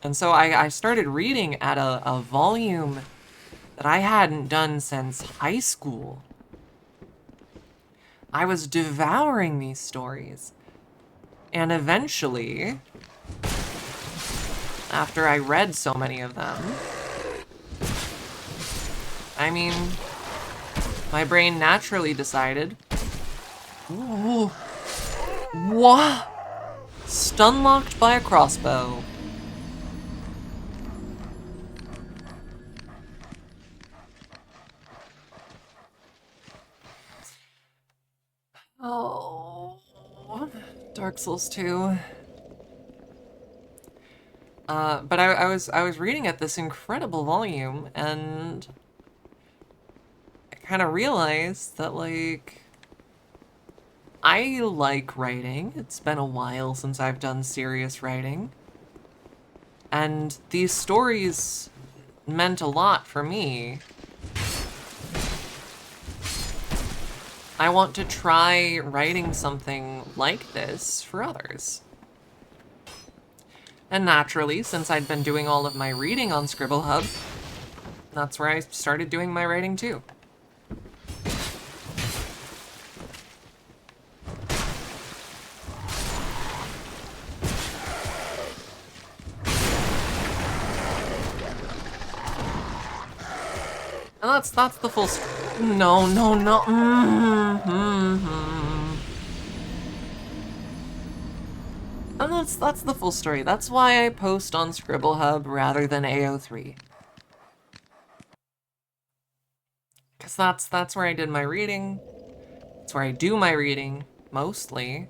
And so I started reading at a volume that I hadn't done since high school. I was devouring these stories. And eventually, after I read so many of them, I mean, my brain naturally decided, ooh, what? Stun-locked by a crossbow. Oh, Dark Souls 2. But I was reading at this incredible volume, and I kind of realized that, like, I like writing. It's been a while since I've done serious writing. And these stories meant a lot for me. I want to try writing something like this for others. And naturally, since I'd been doing all of my reading on Scribble Hub, that's where I started doing my writing too. And that's the full no. And that's the full story. That's why I post on Scribble Hub rather than AO3. Cause that's where I did my reading. That's where I do my reading, mostly.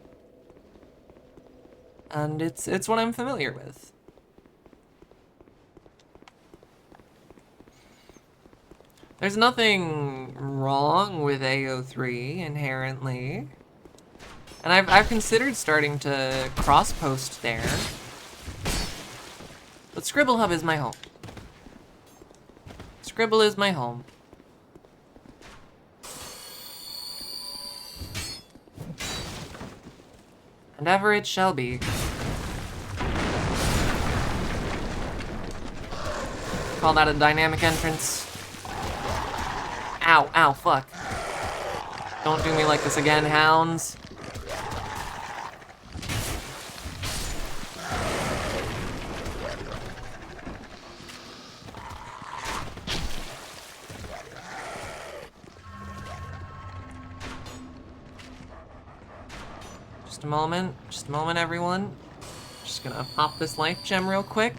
And it's what I'm familiar with. There's nothing wrong with AO3 inherently. And I've considered starting to cross-post there. But Scribble Hub is my home. Scribble is my home. And ever it shall be. Call that a dynamic entrance. Ow, ow, fuck. Don't do me like this again, hounds. Just a moment, everyone. Just gonna pop this life gem real quick.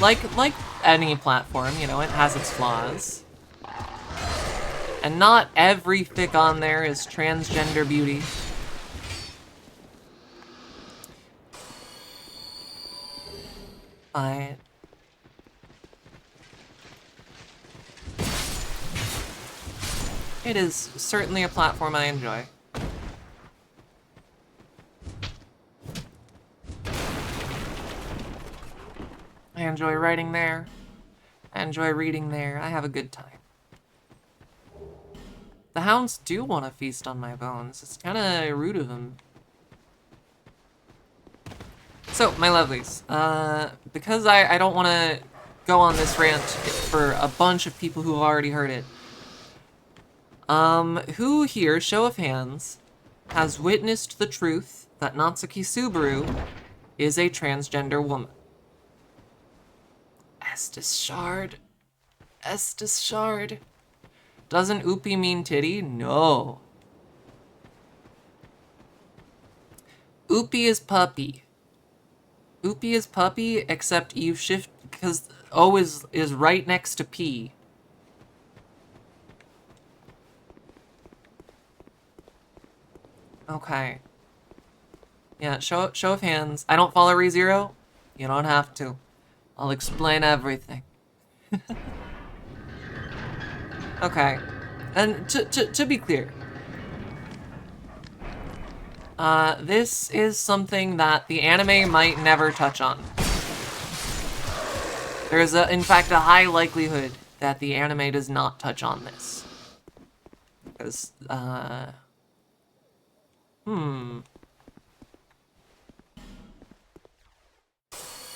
Like any platform, you know, it has its flaws. And not every fic on there is transgender beauty. But it is certainly a platform I enjoy. I enjoy writing there. I enjoy reading there. I have a good time. The hounds do want to feast on my bones. It's kind of rude of them. So, my lovelies, because I don't want to go on this rant for a bunch of people who have already heard it, who here, show of hands, has witnessed the truth that Natsuki Subaru is a transgender woman? Estes Shard. Estes Shard. Doesn't Oopie mean titty? No. Oopie is puppy. Oopie is puppy, except you shift, because O is right next to P. Okay. Yeah, show of hands. I don't follow ReZero. You don't have to. I'll explain everything. Okay. And to be clear, this is something that the anime might never touch on. There's in fact, a high likelihood that the anime does not touch on this. Because,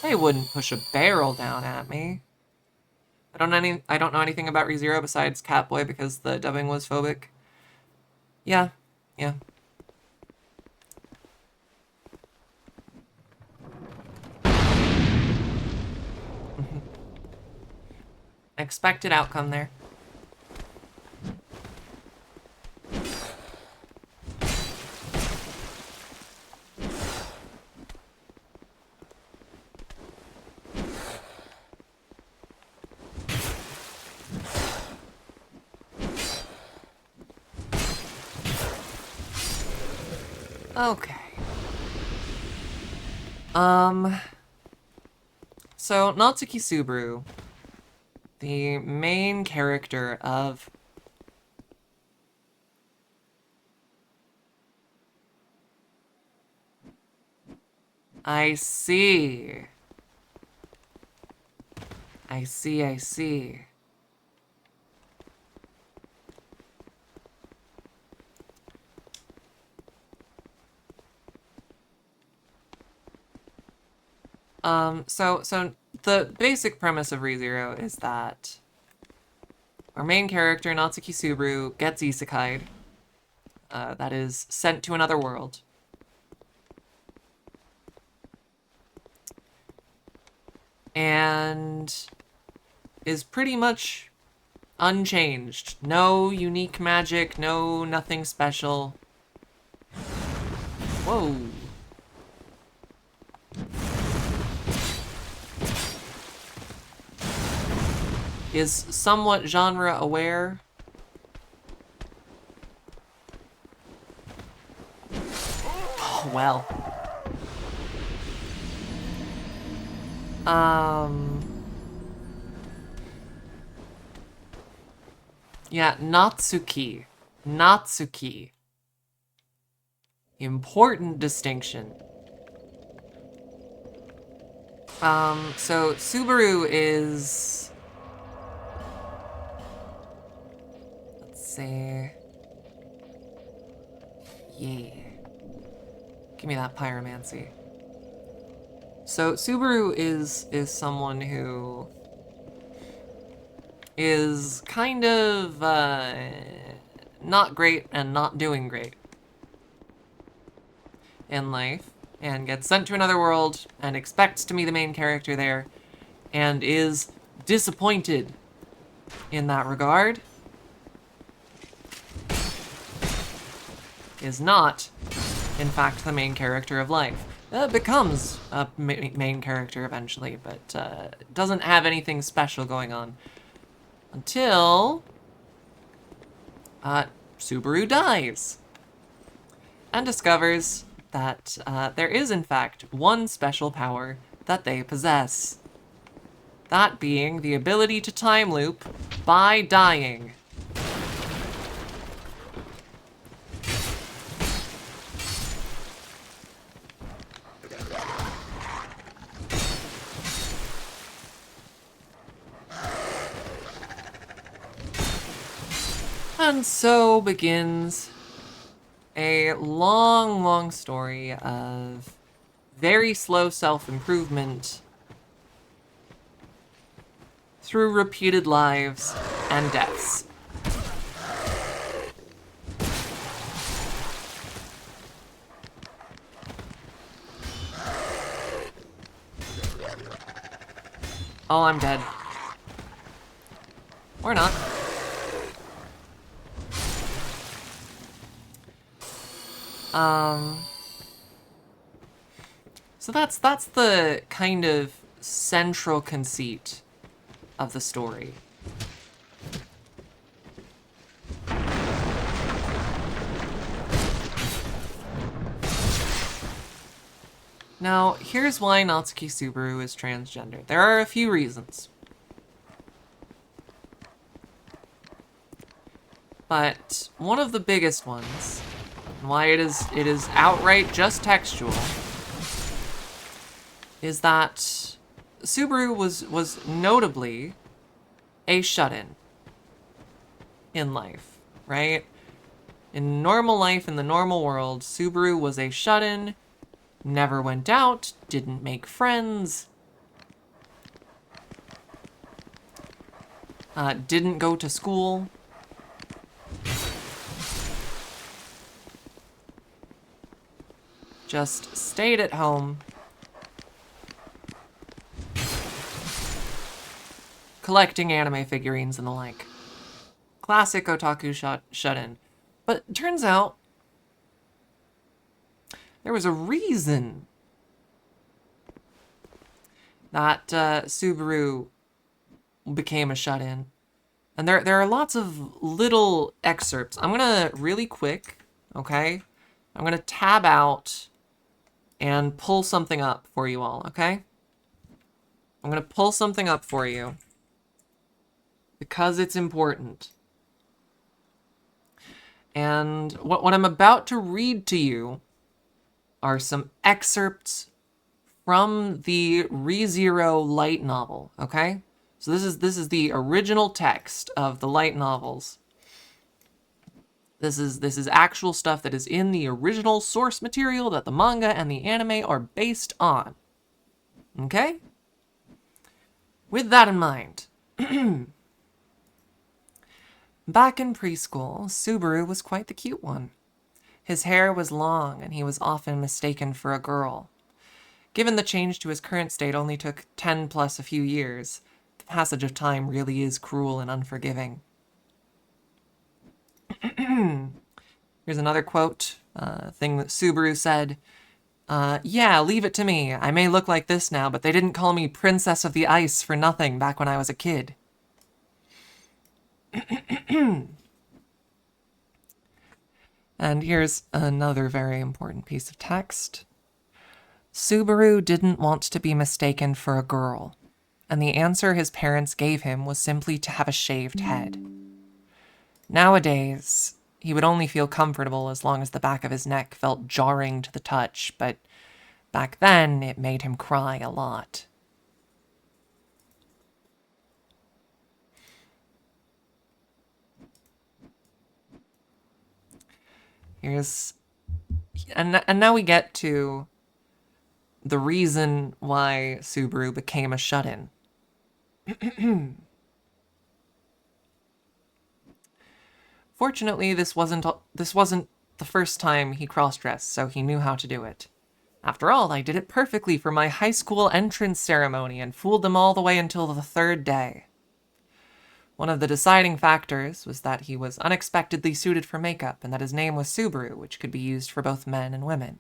They wouldn't push a barrel down at me. I don't know anything about ReZero besides Catboy because the dubbing was phobic. Yeah. Expected outcome there. Okay. So Natsuki Subaru, the main character of I see. So the basic premise of ReZero is that our main character, Natsuki Subaru, gets isekai'd. That is, sent to another world. And is pretty much unchanged. No unique magic, no nothing special. Whoa. Is somewhat genre aware. Oh, well. Yeah, Natsuki. Natsuki. Important distinction. So Subaru is... Let's see... Yeah. Give me that pyromancy. So Subaru is someone who is kind of not great and not doing great in life, and gets sent to another world and expects to be the main character there, and is disappointed in that regard. Is not, in fact, the main character of life. Becomes a main character eventually, but doesn't have anything special going on. Until... Subaru dies. And discovers that there is, in fact, one special power that they possess. That being the ability to time loop by dying. And so begins a long, long story of very slow self-improvement through repeated lives and deaths. Oh, I'm dead. Or not. So that's the kind of central conceit of the story. Now, here's why Natsuki Subaru is transgender. There are a few reasons. But one of the biggest ones, and why it is outright just textual, is that Subaru was notably a shut-in in life, right? In normal life, in the normal world, Subaru was a shut-in, never went out, didn't make friends, didn't go to school. Just stayed at home, collecting anime figurines and the like. Classic otaku shut-in. But it turns out there was a reason that Subaru became a shut-in. And there are lots of little excerpts. I'm gonna, really quick, okay? I'm gonna tab out and pull something up for you all, okay? I'm gonna pull something up for you because it's important. And what I'm about to read to you are some excerpts from the ReZero light novel, okay? So this is the original text of the light novels. This is actual stuff that is in the original source material that the manga and the anime are based on. Okay? With that in mind, back in preschool, Subaru was quite the cute one. His hair was long, and he was often mistaken for a girl. Given the change to his current state only took 10 plus a few years, the passage of time really is cruel and unforgiving. Here's another quote, thing that Subaru said. Yeah, leave it to me. I may look like this now, but they didn't call me Princess of the Ice for nothing back when I was a kid. And here's another very important piece of text. Subaru didn't want to be mistaken for a girl, and the answer his parents gave him was simply to have a shaved head. Nowadays, he would only feel comfortable as long as the back of his neck felt jarring to the touch, but back then it made him cry a lot. And now we get to the reason why Subaru became a shut-in. Fortunately, this wasn't the first time he cross-dressed, so he knew how to do it. After all, I did it perfectly for my high school entrance ceremony and fooled them all the way until the third day. One of the deciding factors was that he was unexpectedly suited for makeup and that his name was Subaru, which could be used for both men and women.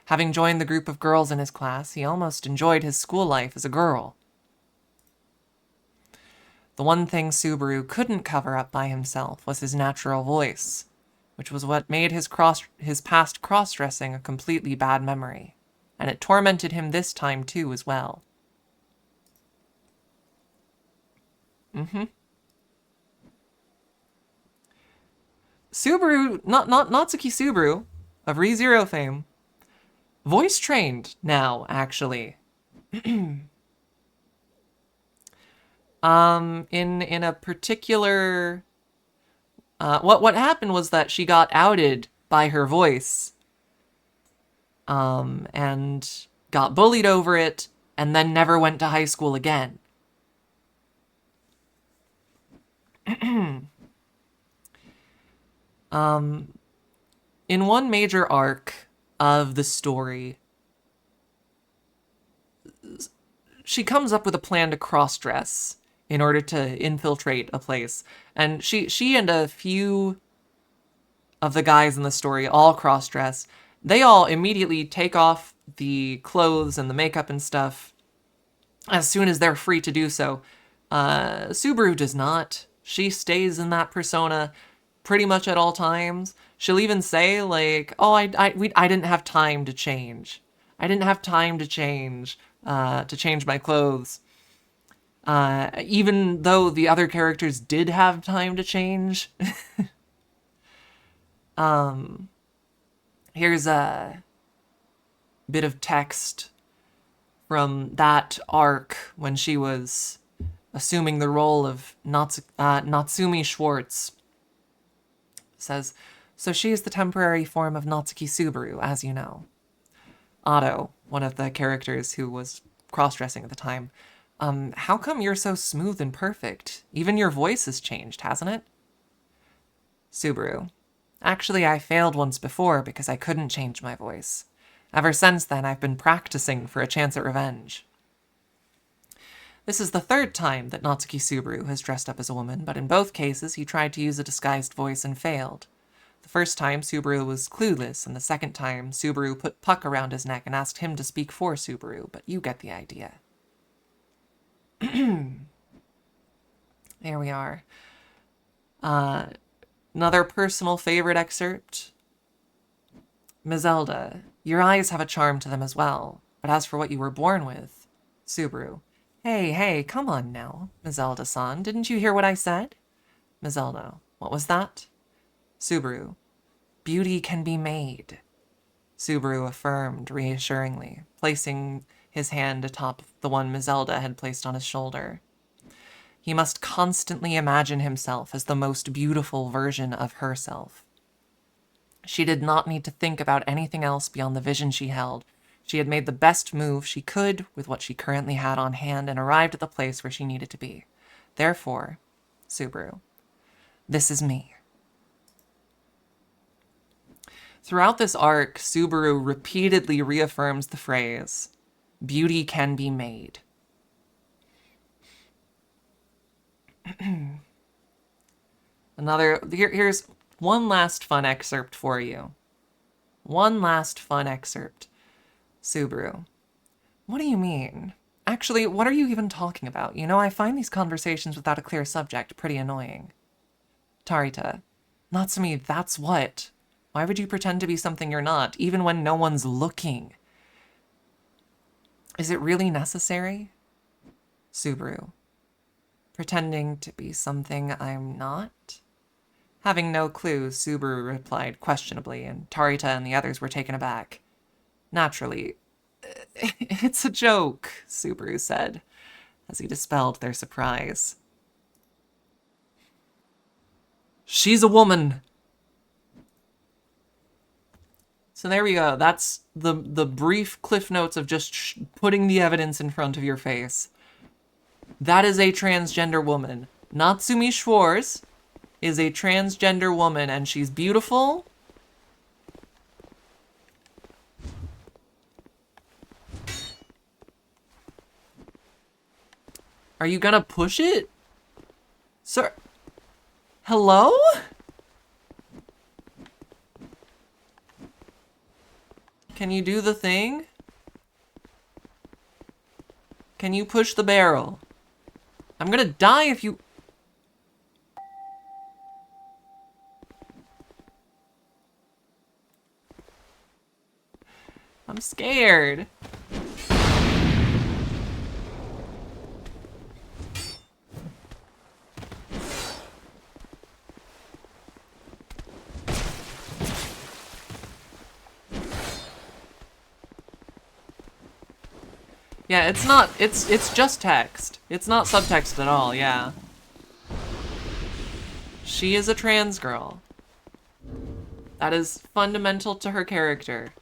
Having joined the group of girls in his class, he almost enjoyed his school life as a girl. The one thing Subaru couldn't cover up by himself was his natural voice, which was what made his past cross-dressing a completely bad memory, and it tormented him this time too as well. Subaru, not Natsuki Subaru, of ReZero fame, voice trained now, actually. In a particular What happened was that she got outed by her voice, and got bullied over it, and then never went to high school again. In one major arc of the story, she comes up with a plan to cross-dress in order to infiltrate a place. And she and a few of the guys in the story all cross-dress. They all immediately take off the clothes and the makeup and stuff as soon as they're free to do so. Subaru does not. She stays in that persona pretty much at all times. She'll even say, like, oh, I didn't have time to change. I didn't have time to change my clothes. Even though the other characters did have time to change. Here's a bit of text from that arc when she was assuming the role of Natsumi Schwartz. It says, so she is the temporary form of Natsuki Subaru, as you know. Otto, one of the characters who was cross-dressing at the time, how come you're so smooth and perfect? Even your voice has changed, hasn't it? Subaru, actually I failed once before because I couldn't change my voice. Ever since then, I've been practicing for a chance at revenge. This is the third time that Natsuki Subaru has dressed up as a woman, but in both cases, he tried to use a disguised voice and failed. The first time, Subaru was clueless, and the second time, Subaru put Puck around his neck and asked him to speak for Subaru, but you get the idea. There we are. Another personal favorite excerpt. Mizelda, your eyes have a charm to them as well, but as for what you were born with, Subaru. Hey, come on now, Mizelda-san, didn't you hear what I said? Mizelda, what was that? Subaru, beauty can be made. Subaru affirmed reassuringly, placing his hand atop the one Mizelda had placed on his shoulder. He must constantly imagine himself as the most beautiful version of herself. She did not need to think about anything else beyond the vision she held. She had made the best move she could with what she currently had on hand and arrived at the place where she needed to be. Therefore, Subaru, this is me. Throughout this arc, Subaru repeatedly reaffirms the phrase, beauty can be made. Here's one last fun excerpt for you. One last fun excerpt. Subaru, what do you mean? Actually, what are you even talking about? You know, I find these conversations without a clear subject pretty annoying. Tarita, Natsumi, that's what. Why would you pretend to be something you're not, even when no one's looking? Is it really necessary? Subaru, pretending to be something I'm not? Having no clue, Subaru replied questionably, and Tarita and the others were taken aback. Naturally, it's a joke, Subaru said, as he dispelled their surprise. She's a woman! So there we go. That's the brief cliff notes of just putting the evidence in front of your face. That is a transgender woman. Natsumi Schwartz is a transgender woman, and she's beautiful. Are you gonna push it? Sir? Hello? Can you do the thing? Can you push the barrel? I'm gonna die if you... I'm scared. Yeah, it's not, it's just text. It's not subtext at all, yeah. She is a trans girl. That is fundamental to her character.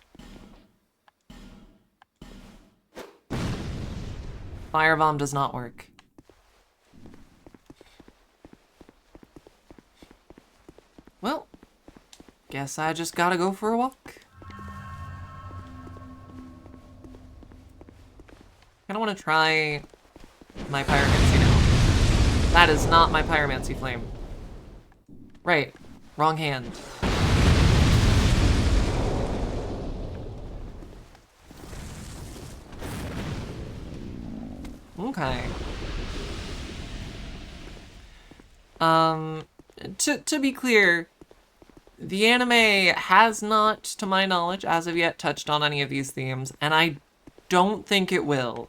Firebomb does not work. Well, guess I just gotta go for a walk. Kinda wanna try my pyromancy now. That is not my pyromancy flame. Right, wrong hand. Okay. To be clear, the anime has not, to my knowledge, as of yet, touched on any of these themes, and I don't think it will.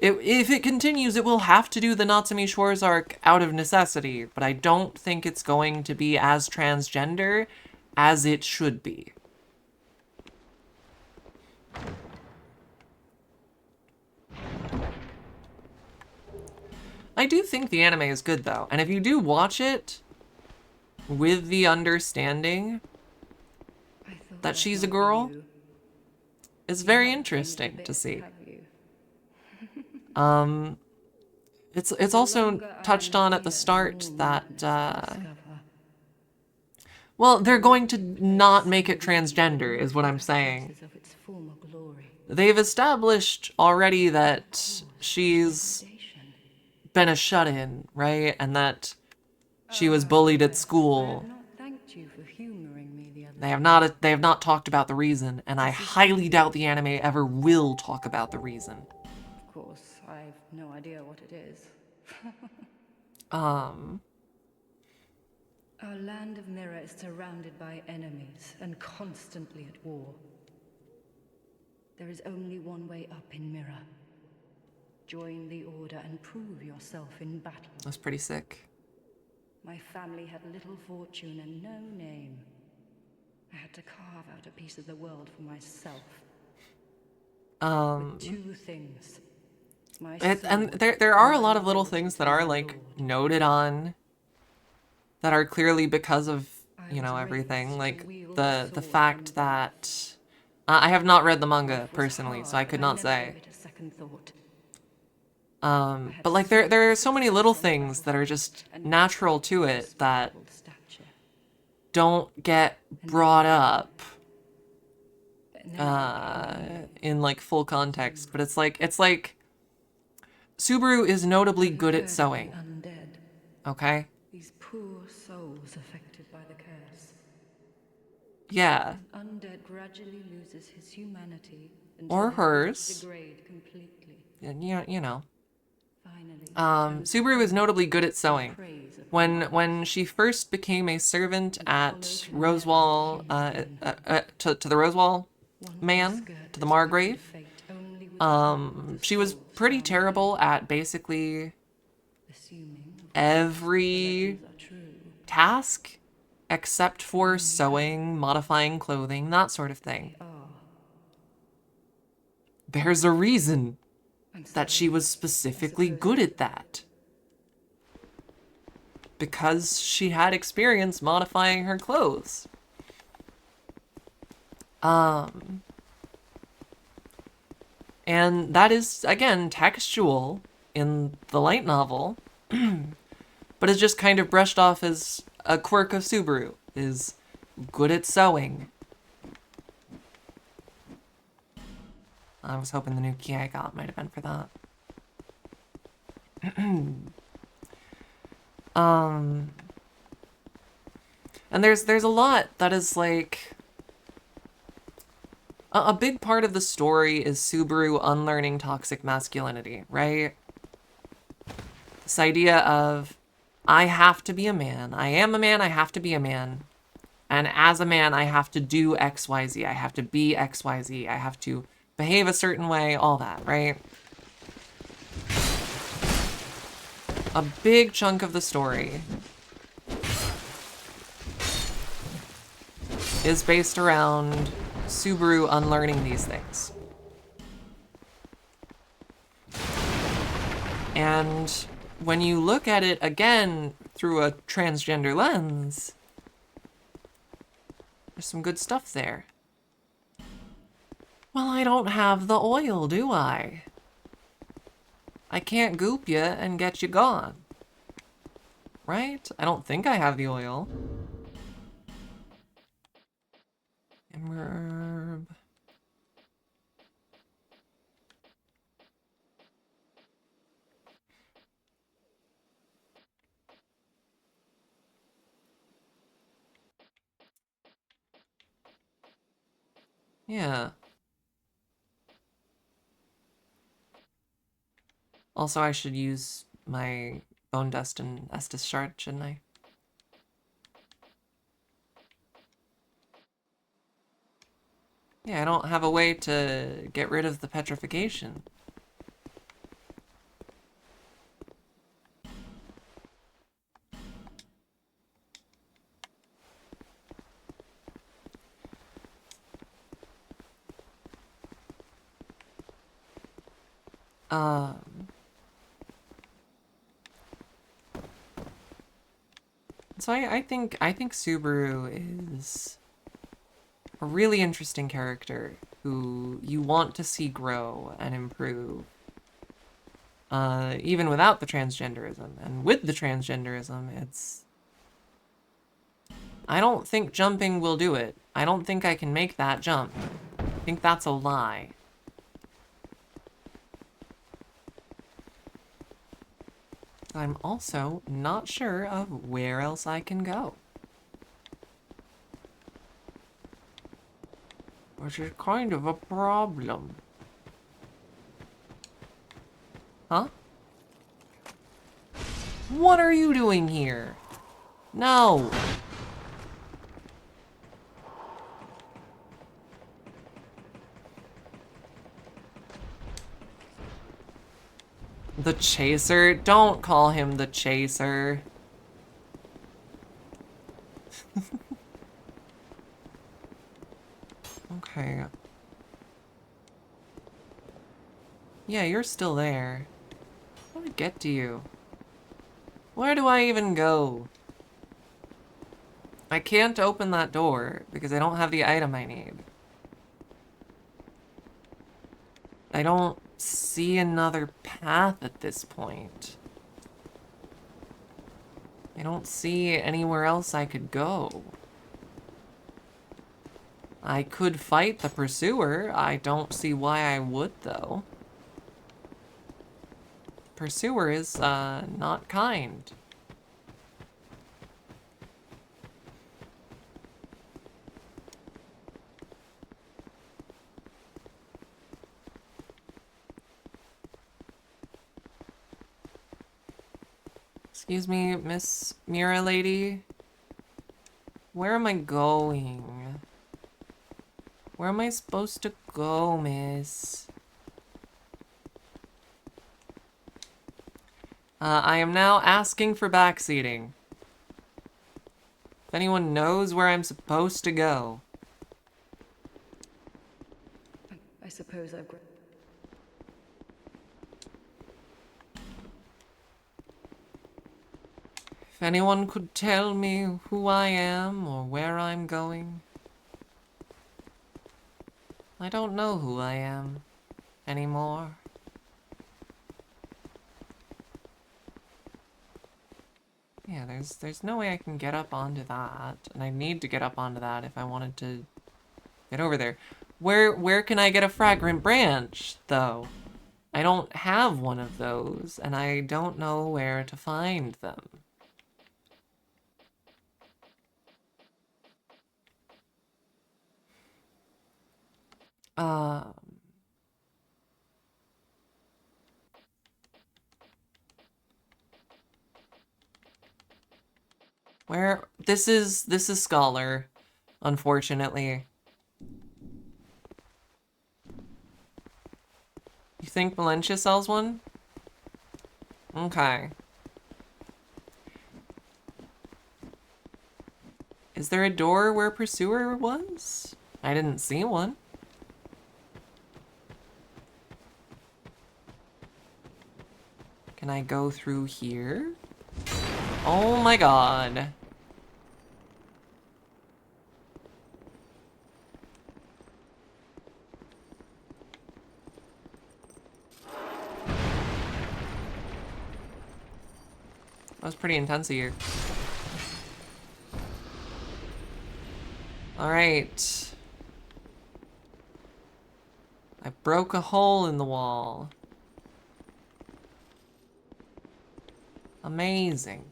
If it continues, it will have to do the Natsume Schwarz arc out of necessity, but I don't think it's going to be as transgender as it should be. I do think the anime is good, though, and if you do watch it with the understanding that she's a girl, it's very interesting to see. It's also touched on at the start that, well, they're going to not make it transgender, is what I'm saying. They've established already that she's been a shut-in, right? And that she was bullied at school. They have not talked about the reason, and I highly doubt the anime ever will talk about the reason. Of course, I've no idea what it is. Our land of Mirror is surrounded by enemies and constantly at war. There is only one way up in Mirror. Join the Order and prove yourself in battle. That's pretty sick. My family had little fortune and no name. I had to carve out a piece of the world for myself. With two things. And there are a lot of little things that are, like, noted on that are clearly because of, you know, everything. Like, the fact that... I have not read the manga, personally, so I could not say. But, like, there are so many little things that are just natural to it that don't get brought up in, like, full context. But it's like Subaru is notably good at sewing. Okay? These poor souls affected by the curse. Yeah. Undead gradually loses his humanity Or hers. Degrade completely. You know. Finally, Subaru is notably good at sewing. When she first became a servant at Rosewall, to the Rosewall man, to the Margrave, she was pretty terrible at basically every task except for sewing, modifying clothing, that sort of thing. There's a reason that she was specifically good at that. Because she had experience modifying her clothes. And that is, again, textual in the light novel, but it's just kind of brushed off as a quirk of Subaru, is good at sewing. I was hoping the new key I got might have been for that. And there's a lot that is like... A big part of the story is Subaru unlearning toxic masculinity, right? This idea of, I have to be a man. I am a man, I have to be a man. And as a man, I have to do XYZ. I have to be XYZ. I have to behave a certain way, all that, right? A big chunk of the story is based around Subaru unlearning these things. And when you look at it again through a transgender lens, there's some good stuff there. Well, I don't have the oil, do I? I can't goop you and get you gone. Right? I don't think I have the oil. Emerb. Yeah. Also, I should use my bone dust and Estus shard, shouldn't I? Yeah, I don't have a way to get rid of the petrification. So I think Subaru is a really interesting character who you want to see grow and improve. Even without the transgenderism. And with the transgenderism, it's... I don't think jumping will do it. I don't think I can make that jump. I think that's a lie. I'm also not sure of where else I can go. Which is kind of a problem. Huh? What are you doing here? No! The Chaser? Don't call him the Chaser. Okay. Yeah, you're still there. How do I get to you? Where do I even go? I can't open that door because I don't have the item I need. I don't see another path at this point. I don't see anywhere else I could go. I could fight the pursuer. I don't see why I would, though. Pursuer is, not kind. Excuse me, Miss Mira lady? Where am I going? Where am I supposed to go, miss? I am now asking for backseating. If anyone knows where I'm supposed to go. I suppose I've... If anyone could tell me who I am or where I'm going. I don't know who I am anymore. Yeah, there's no way I can get up onto that, and I need to get up onto that if I wanted to get over there. Where can I get a fragrant branch, though? I don't have one of those, and I don't know where to find them. Where this is Scholar, unfortunately. You think Valencia sells one? Okay. Is there a door where Pursuer was? I didn't see one. Can I go through here? Oh my god. That was pretty intense here. Alright. I broke a hole in the wall. Amazing.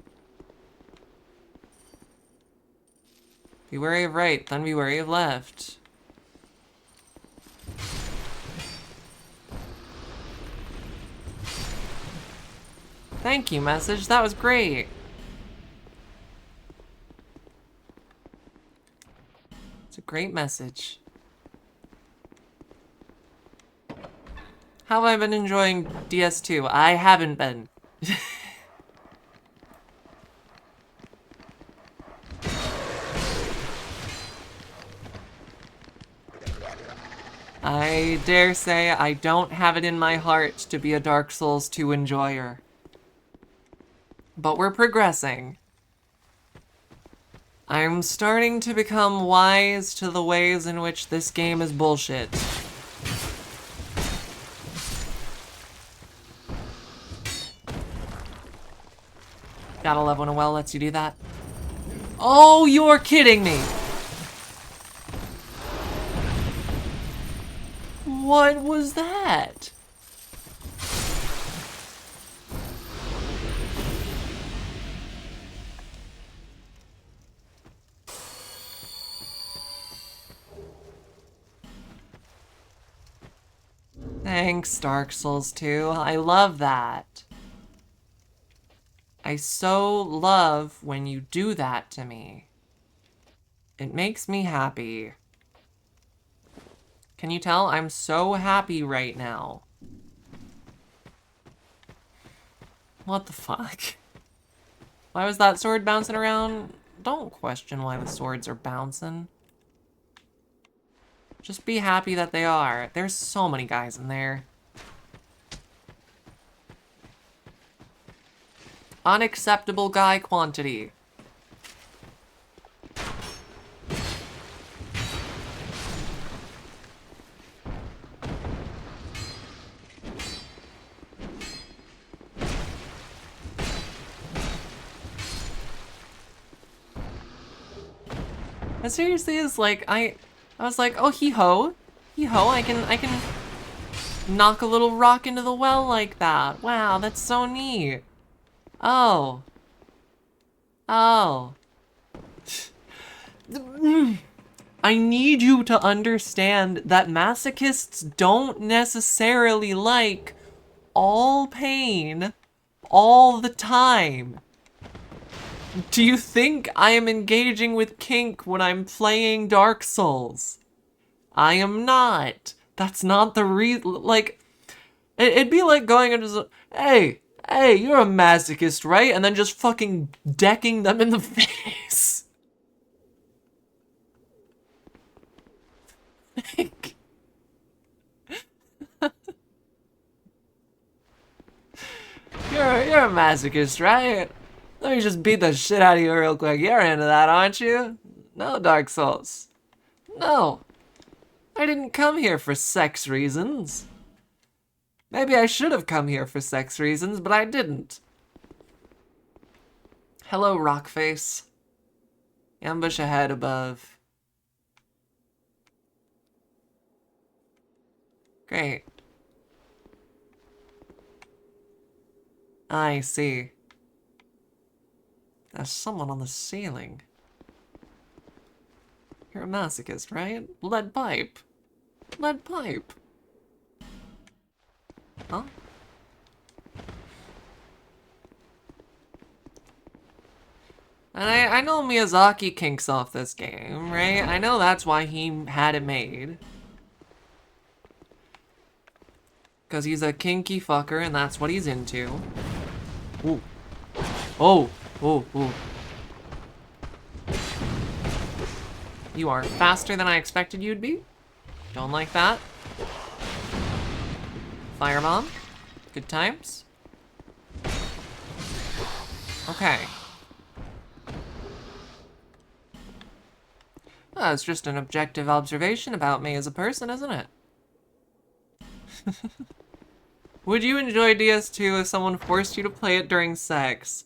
Be wary of right, then be wary of left. Thank you, message. That was great. It's a great message. How have I been enjoying DS2? I haven't been. I dare say I don't have it in my heart to be a Dark Souls 2 enjoyer. But we're progressing. I'm starting to become wise to the ways in which this game is bullshit. Gotta love when a well lets you do that. Oh, you're kidding me! What was that? Thanks, Dark Souls 2. I love that. I so love when you do that to me. It makes me happy. Can you tell? I'm so happy right now. What the fuck? Why was that sword bouncing around? Don't question why the swords are bouncing. Just be happy that they are. There's so many guys in there. Unacceptable guy quantity. It seriously is like, I was like, oh, hee-ho, I can knock a little rock into the well like that. Wow, that's so neat. Oh. Oh. I need you to understand that masochists don't necessarily like all pain all the time. Do you think I am engaging with kink when I'm playing Dark Souls? I am not. That's not the like, it'd be like going into just, hey, you're a masochist, right? And then just fucking decking them in the face. You're a masochist, right? Let me just beat the shit out of you real quick. You're into that, aren't you? No, Dark Souls. No. I didn't come here for sex reasons. Maybe I should have come here for sex reasons, but I didn't. Hello, Rockface. Ambush ahead above. Great. I see. There's someone on the ceiling. You're a masochist, right? Lead pipe. Lead pipe. Huh? And I know Miyazaki kinks off this game, right? I know that's why he had it made. Because he's a kinky fucker and that's what he's into. Ooh. Oh. Oh, oh. You are faster than I expected you'd be. Don't like that. Firebomb. Good times. Okay. That's just an objective observation about me as a person, isn't it? Would you enjoy DS2 if someone forced you to play it during sex?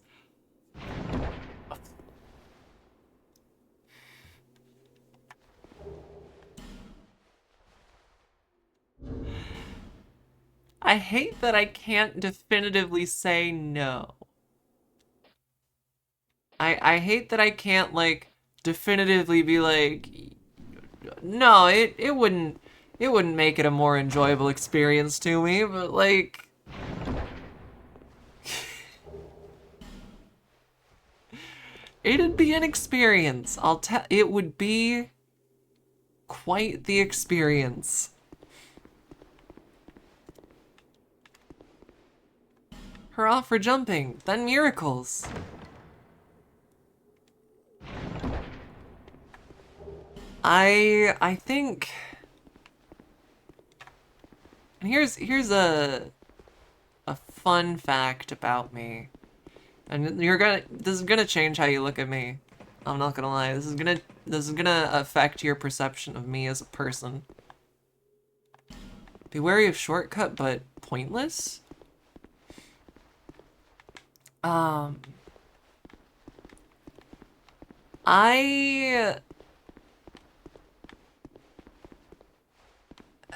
I hate that I can't definitively say no. I hate that I can't, like, definitively be like, no, it wouldn't make it a more enjoyable experience to me, but like it'd be an experience. It would be quite the experience. Hurrah for jumping, then miracles. I think, and here's a fun fact about me, and this is gonna change how you look at me. I'm not gonna lie, this is gonna affect your perception of me as a person. Be wary of shortcut, but pointless?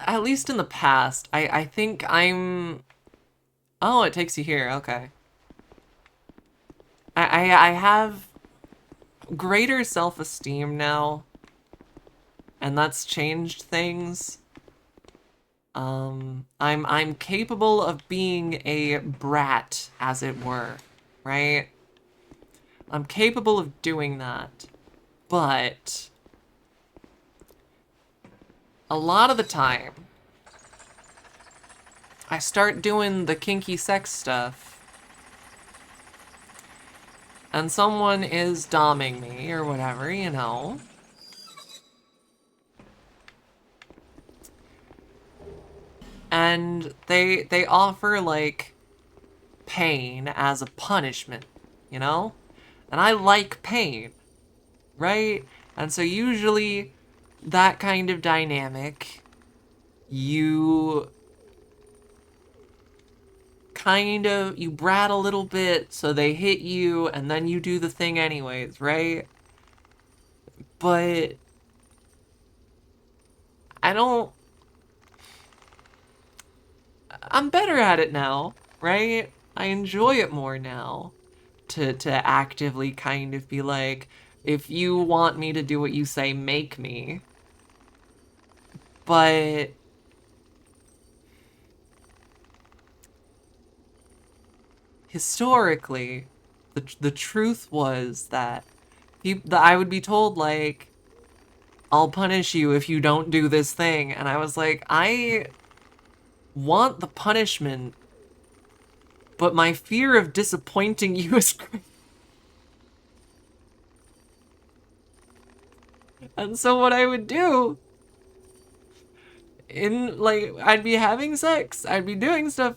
At least in the past, I think I'm... Oh, it takes you here, okay. I have greater self-esteem now, and that's changed things. I'm capable of being a brat, as it were, right? I'm capable of doing that, but a lot of the time, I start doing the kinky sex stuff, and someone is domming me or whatever, you know. And they offer, like, pain as a punishment, you know? And I like pain, right? And so usually that kind of dynamic, you brat a little bit so they hit you and then you do the thing anyways, right? But I'm better at it now, right? I enjoy it more now to actively kind of be like, if you want me to do what you say, make me. But historically, the truth was that I would be told, like, I'll punish you if you don't do this thing. And I was like, I want the punishment, but my fear of disappointing you is great. And so what I would do, I'd be having sex, I'd be doing stuff,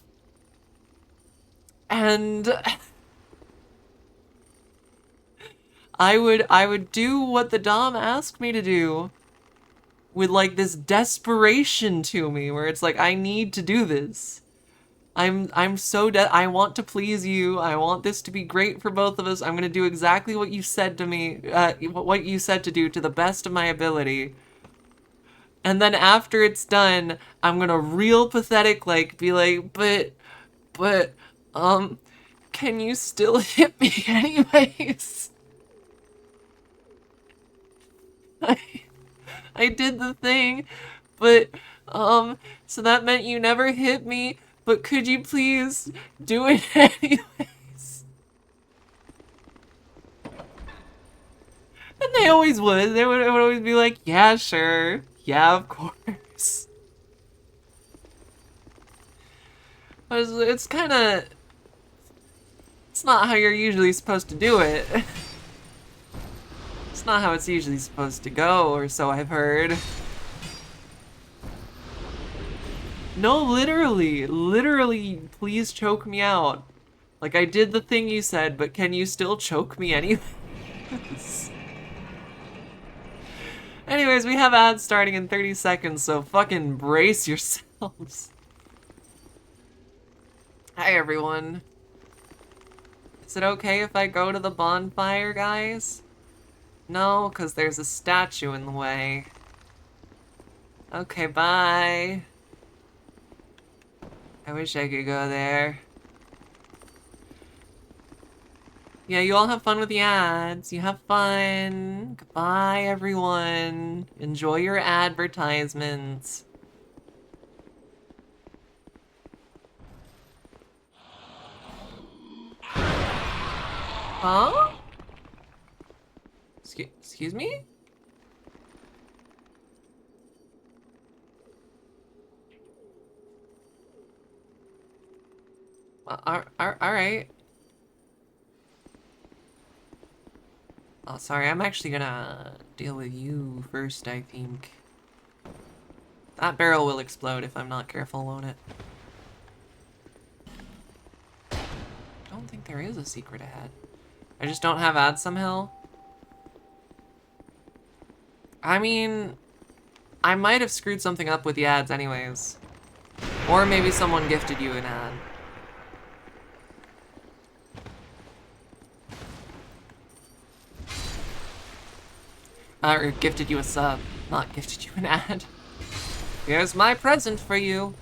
and I would do what the Dom asked me to do with, like, this desperation to me, where it's like, I need to do this. I'm so I want to please you. I want this to be great for both of us. I'm gonna do exactly what you said to me, what you said to do, to the best of my ability. And then after it's done, I'm gonna real pathetic, like, be like, but, can you still hit me anyways? I did the thing, but, so that meant you never hit me, but could you please do it anyways? And they always would. They would always be like, yeah, sure. Yeah, of course. It's kinda... It's not how you're usually supposed to do it. It's not how it's usually supposed to go, or so I've heard. No, literally, please choke me out. Like, I did the thing you said, but can you still choke me anyways? Anyways, we have ads starting in 30 seconds, so fucking brace yourselves. Hi, everyone. Is it okay if I go to the bonfire, guys? No, because there's a statue in the way. Okay, bye. I wish I could go there. Yeah, you all have fun with the ads. You have fun. Goodbye, everyone. Enjoy your advertisements. Huh? Excuse me? Alright. Oh, sorry, I'm actually gonna deal with you first, I think. That barrel will explode if I'm not careful, won't it? I don't think there is a secret ahead. I just don't have ads somehow. I mean, I might have screwed something up with the ads anyways. Or maybe someone gifted you an ad. Or gifted you a sub, not gifted you an ad. Here's my present for you.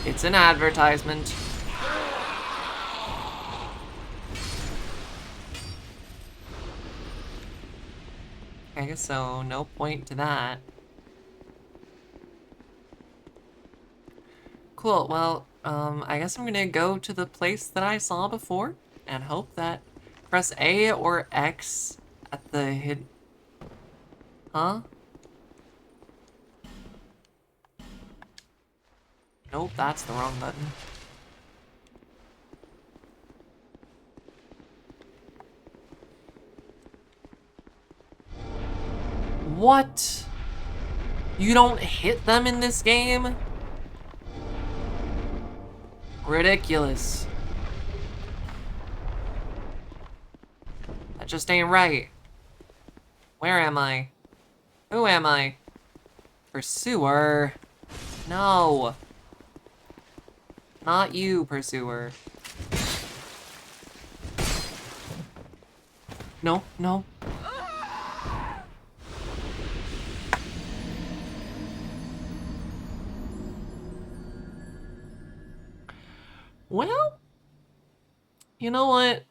It's an advertisement. Okay, so no point to that. Cool, well, I guess I'm gonna go to the place that I saw before and hope that press A or X at the hidden... Huh? Nope, that's the wrong button. What? You don't hit them in this game? Ridiculous. That just ain't right. Where am I? Who am I? Pursuer. No. Not you, Pursuer. No, no. Well, you know what?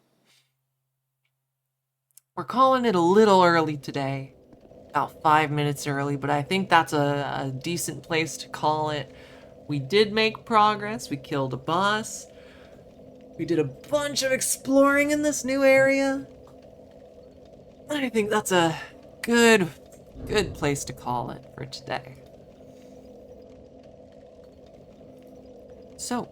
We're calling it a little early today. About 5 minutes early, but I think that's a decent place to call it. We did make progress. We killed a boss. We did a bunch of exploring in this new area. I think that's a good place to call it for today. So,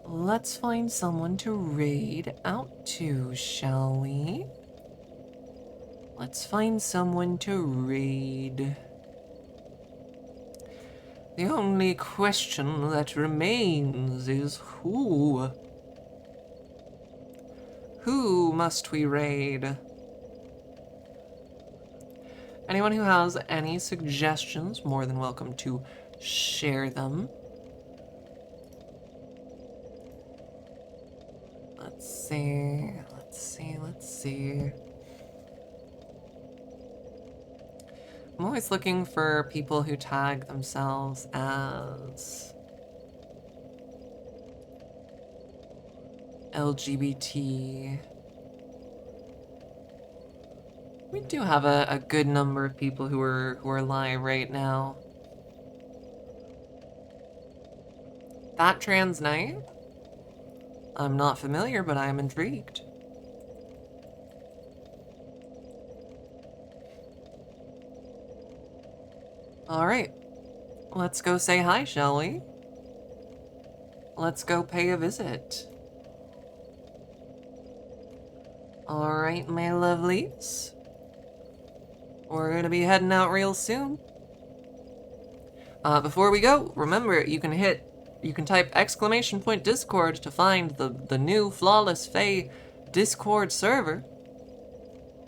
let's find someone to raid out to, shall we? Let's find someone to raid. The only question that remains is who? Who must we raid? Anyone who has any suggestions, more than welcome to share them. Let's see. I'm always looking for people who tag themselves as LGBT. We do have a good number of people who are live right now. That trans knight? I'm not familiar, but I am intrigued. Alright. Let's go say hi, shall we? Let's go pay a visit. Alright, my lovelies. We're gonna be heading out real soon. Before we go, remember, you can type !Discord to find the new Flawless Fae Discord server.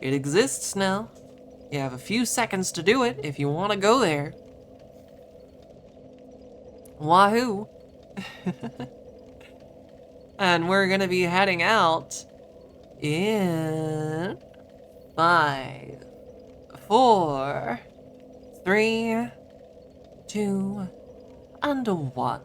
It exists now. You have a few seconds to do it if you want to go there. Wahoo! And we're gonna be heading out in 5, 4, 3, 2, and 1.